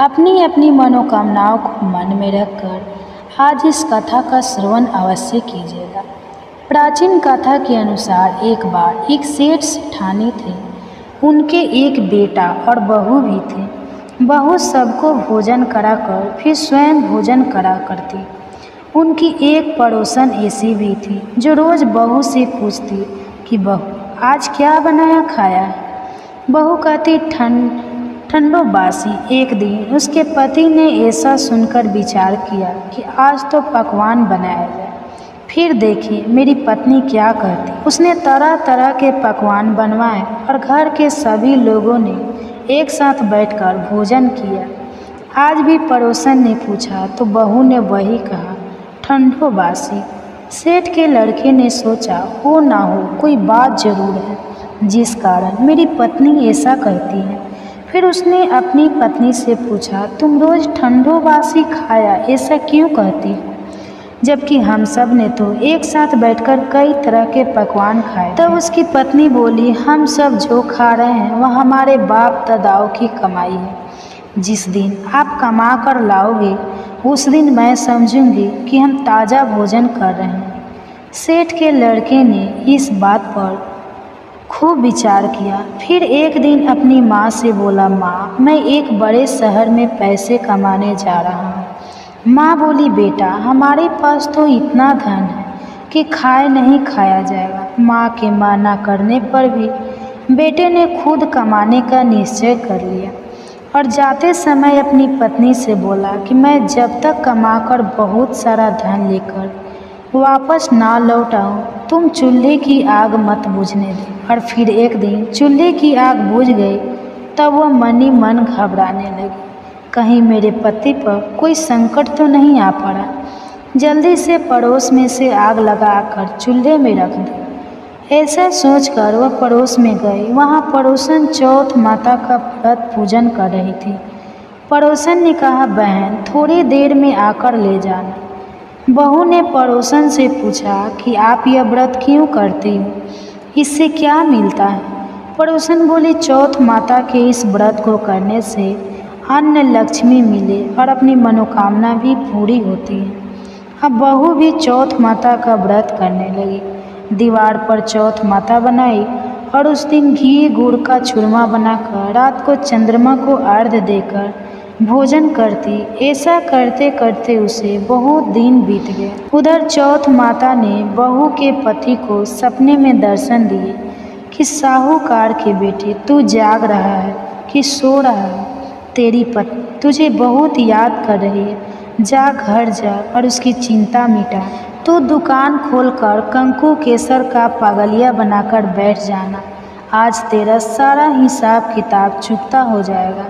अपनी अपनी मनोकामनाओं को मन में रखकर आज इस कथा का श्रवण अवश्य कीजिएगा। प्राचीन कथा के अनुसार एक बार एक सेठ सेठानी थे। उनके एक बेटा और बहू भी थे। बहू सबको भोजन कराकर फिर स्वयं भोजन करा करती। उनकी एक पड़ोसन ऐसी भी थी जो रोज़ बहू से पूछती कि बहू आज क्या बनाया खाया है। बहू कहती ठंडो बासी। एक दिन उसके पति ने ऐसा सुनकर विचार किया कि आज तो पकवान बनाया जाए, फिर देखिए मेरी पत्नी क्या कहती। उसने तरह तरह के पकवान बनवाए और घर के सभी लोगों ने एक साथ बैठकर भोजन किया। आज भी पड़ोसन ने पूछा तो बहू ने वही कहा, ठंडो बासी। सेठ के लड़के ने सोचा हो ना हो कोई बात जरूर है जिस कारण मेरी पत्नी ऐसा कहती है। फिर उसने अपनी पत्नी से पूछा, तुम रोज़ ठंडो बासी खाया ऐसा क्यों कहती हो, जबकि हम सब ने तो एक साथ बैठकर कई तरह के पकवान खाए। तब उसकी पत्नी बोली, हम सब जो खा रहे हैं वह हमारे बाप दादाओं की कमाई है। जिस दिन आप कमा कर लाओगे उस दिन मैं समझूंगी कि हम ताज़ा भोजन कर रहे हैं। सेठ के लड़के ने इस बात पर खूब विचार किया। फिर एक दिन अपनी माँ से बोला, माँ मैं एक बड़े शहर में पैसे कमाने जा रहा हूँ। माँ बोली, बेटा हमारे पास तो इतना धन है कि खाए नहीं खाया जाएगा। माँ के मना करने पर भी बेटे ने खुद कमाने का निश्चय कर लिया और जाते समय अपनी पत्नी से बोला कि मैं जब तक कमाकर बहुत सारा धन लेकर वापस ना लौट आऊँ तुम चूल्हे की आग मत बुझने दे। और फिर एक दिन चूल्हे की आग बुझ गई। तब वह मनी मन घबराने लगी, कहीं मेरे पति पर कोई संकट तो नहीं आ पड़ा। जल्दी से पड़ोस में से आग लगाकर चूल्हे में रख दी। ऐसा सोचकर वह पड़ोस में गई। वहाँ पड़ोसन चौथ माता का व्रत पूजन कर रही थी। पड़ोसन ने कहा, बहन थोड़ी देर में आकर ले जाना। बहू ने पड़ोसन से पूछा कि आप यह व्रत क्यों करती हो, इससे क्या मिलता है। पड़ोसन बोली, चौथ माता के इस व्रत को करने से अन्न लक्ष्मी मिले और अपनी मनोकामना भी पूरी होती है। अब बहू भी चौथ माता का व्रत करने लगी। दीवार पर चौथ माता बनाई और उस दिन घी गुड़ का चूरमा बनाकर रात को चंद्रमा को अर्घ्य देकर भोजन करती। ऐसा करते करते उसे बहुत दिन बीत गए। उधर चौथ माता ने बहू के पति को सपने में दर्शन दिए कि साहूकार के बेटे तू जाग रहा है कि सो रहा है, तेरी पत्नी तुझे बहुत याद कर रही है। जा घर जा और उसकी चिंता मिटा। तू दुकान खोलकर कंकु केसर का पागलिया बनाकर बैठ जाना। आज तेरा सारा हिसाब किताब चुकता हो जाएगा।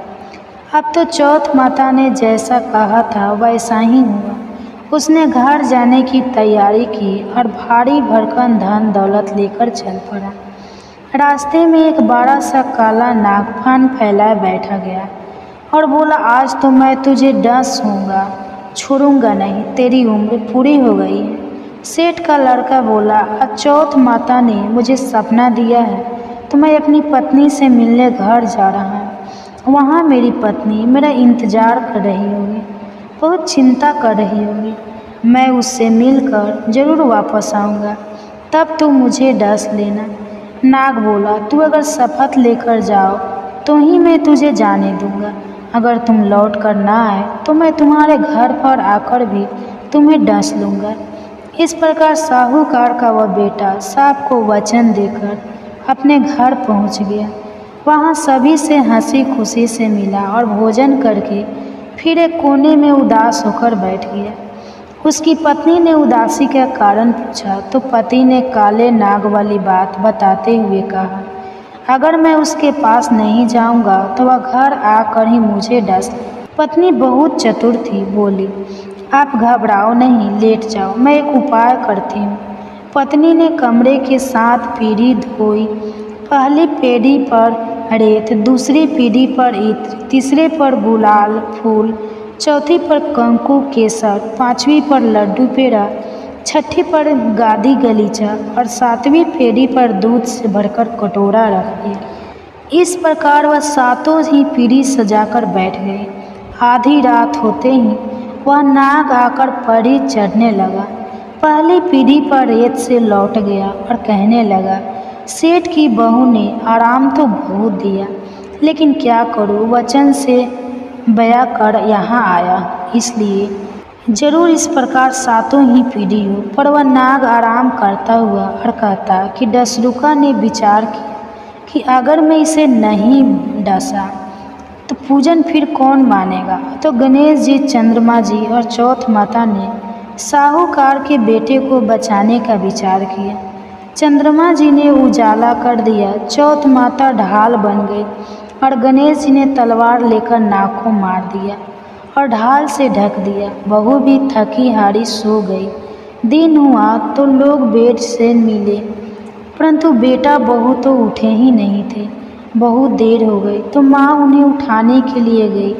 अब तो चौथ माता ने जैसा कहा था वैसा ही हुआ। उसने घर जाने की तैयारी की और भारी भरकम धन दौलत लेकर चल पड़ा। रास्ते में एक बड़ा सा काला नागफन फैलाए बैठा गया और बोला, आज तो मैं तुझे डस दूंगा, छोड़ूंगा नहीं, तेरी उम्र पूरी हो गई है। सेठ का लड़का बोला, आज चौथ माता ने मुझे सपना दिया है तो मैं अपनी पत्नी से मिलने घर जा रहा हूँ। वहाँ मेरी पत्नी मेरा इंतज़ार कर रही होगी, बहुत चिंता कर रही होगी। मैं उससे मिलकर ज़रूर वापस आऊँगा, तब तू मुझे डस लेना। नाग बोला, तू अगर शपथ लेकर जाओ तो ही मैं तुझे जाने दूंगा। अगर तुम लौट कर ना आए तो मैं तुम्हारे घर पर आकर भी तुम्हें डस लूँगा। इस प्रकार साहूकार का वह बेटा सांप को वचन देकर अपने घर पहुंच गया। वहां सभी से हंसी खुशी से मिला और भोजन करके फिर एक कोने में उदास होकर बैठ गया। उसकी पत्नी ने उदासी का कारण पूछा तो पति ने काले नाग वाली बात बताते हुए कहा, अगर मैं उसके पास नहीं जाऊंगा तो वह घर आकर ही मुझे डस। पत्नी बहुत चतुर थी, बोली, आप घबराओ नहीं, लेट जाओ, मैं एक उपाय करती हूँ। पत्नी ने कमरे के 7 पीढ़ी धोई। पहली पीढ़ी पर रेत, दूसरी पीढ़ी पर इत्र, तीसरे पर गुलाल फूल, चौथी पर कंकु केसर, 5वीं पर लड्डू पेड़ा, 6ठी पर गादी गलीचा और 7वीं पीढ़ी पर दूध से भरकर कटोरा रख दिया। इस प्रकार वह 7 ही पीढ़ी सजाकर बैठ गए। आधी रात होते ही वह नाग आकर परी चढ़ने लगा। पहली पीढ़ी पर रेत से लौट गया और कहने लगा, सेठ की बहू ने आराम तो बहुत दिया, लेकिन क्या करूं, वचन से बया कर यहाँ आया, इसलिए जरूर इस प्रकार 7 ही पीढ़ी हो। पर वह नाग आराम करता हुआ और कहता कि डसरुका ने विचार किया कि अगर मैं इसे नहीं डसा तो पूजन फिर कौन मानेगा। तो गणेश जी, चंद्रमा जी और चौथ माता ने साहूकार के बेटे को बचाने का विचार किया। चंद्रमा जी ने उजाला कर दिया, चौथ माता ढाल बन गई और गणेश जी ने तलवार लेकर नाग को मार दिया और ढाल से ढक दिया। बहू भी थकी हारी सो गई। दिन हुआ तो लोग बेड से मिले, परंतु बेटा बहू तो उठे ही नहीं थे। बहुत देर हो गई तो माँ उन्हें उठाने के लिए गई।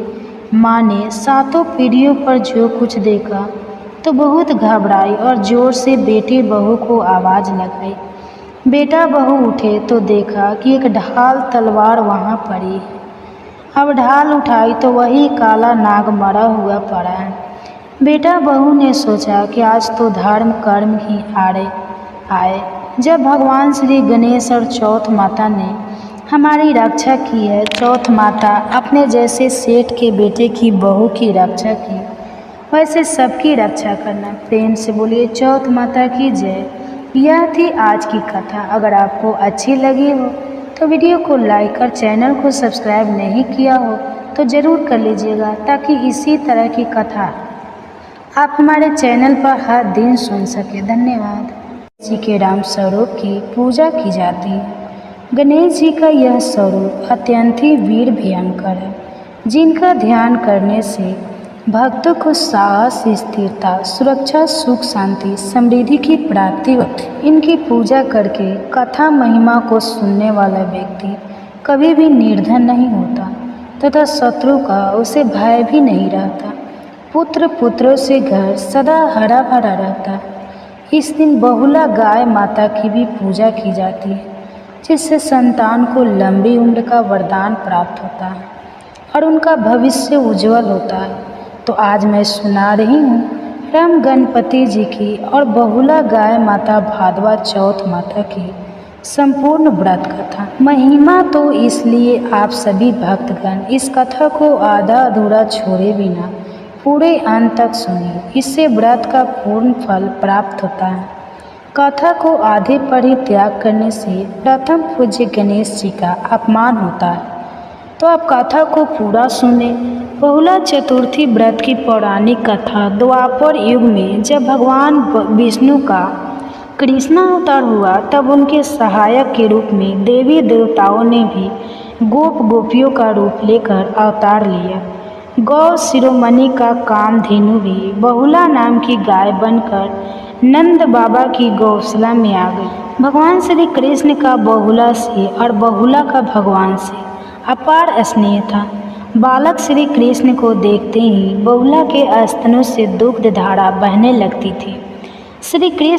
माँ ने 7 पीढ़ियों पर जो कुछ देखा तो बहुत घबराई और जोर से बेटे बहू को आवाज़ लगाई। बेटा बहू उठे तो देखा कि एक ढाल तलवार वहाँ पड़ी है। अब ढाल उठाई तो वही काला नाग मरा हुआ पड़ा है। बेटा बहू ने सोचा कि आज तो धर्म कर्म ही आए। जब भगवान श्री गणेश और चौथ माता ने हमारी रक्षा की है, चौथ माता अपने जैसे सेठ के बेटे की बहू की रक्षा की, वैसे सबकी रक्षा करना। प्रेम से बोलिए चौथ माता की जय। यह थी आज की कथा। अगर आपको अच्छी लगी हो तो वीडियो को लाइक और चैनल को सब्सक्राइब नहीं किया हो तो ज़रूर कर लीजिएगा, ताकि इसी तरह की कथा आप हमारे चैनल पर हर दिन सुन सके। धन्यवाद। जी के राम स्वरूप की पूजा की जाती है। गणेश जी का यह स्वरूप अत्यंत ही वीर भयंकर है, जिनका ध्यान करने से भक्तों को साहस, स्थिरता, सुरक्षा, सुख, शांति, समृद्धि की प्राप्ति होती है। इनकी पूजा करके कथा महिमा को सुनने वाला व्यक्ति कभी भी निर्धन नहीं होता तथा शत्रु का उसे भय भी नहीं रहता। पुत्रों से घर सदा हरा भरा रहता है। इस दिन बहुला गाय माता की भी पूजा की जाती है, जिससे संतान को लंबी उम्र का वरदान प्राप्त होता है और उनका भविष्य उज्जवल होता है। तो आज मैं सुना रही हूँ राम गणपति जी की और बहुला गाय माता भादवा चौथ माता की संपूर्ण व्रत कथा। महिमा तो इसलिए आप सभी भक्तगण इस कथा को आधा अधूरा छोड़े बिना पूरे अंत तक सुनिए, इससे व्रत का पूर्ण फल प्राप्त होता है। कथा को आधे पर ही त्याग करने से प्रथम पूज्य गणेश जी का अपमान होता है। तो आप कथा को पूरा सुने, बहुला चतुर्थी व्रत की पौराणिक कथा। द्वापर युग में जब भगवान विष्णु का कृष्ण अवतार हुआ, तब उनके सहायक के रूप में देवी देवताओं ने भी गोपियों का रूप लेकर अवतार लिया। गौ शिरोमणि का कामधेनु भी बहुला नाम की गाय बनकर नंद बाबा की गौशाला में आ गई। भगवान श्री कृष्ण का बहुला से और बहुला का भगवान से अपार स्नेह था। बालक श्री कृष्ण को देखते ही बहुला के स्तनों से दुग्ध धारा बहने लगती थी। श्री कृष्ण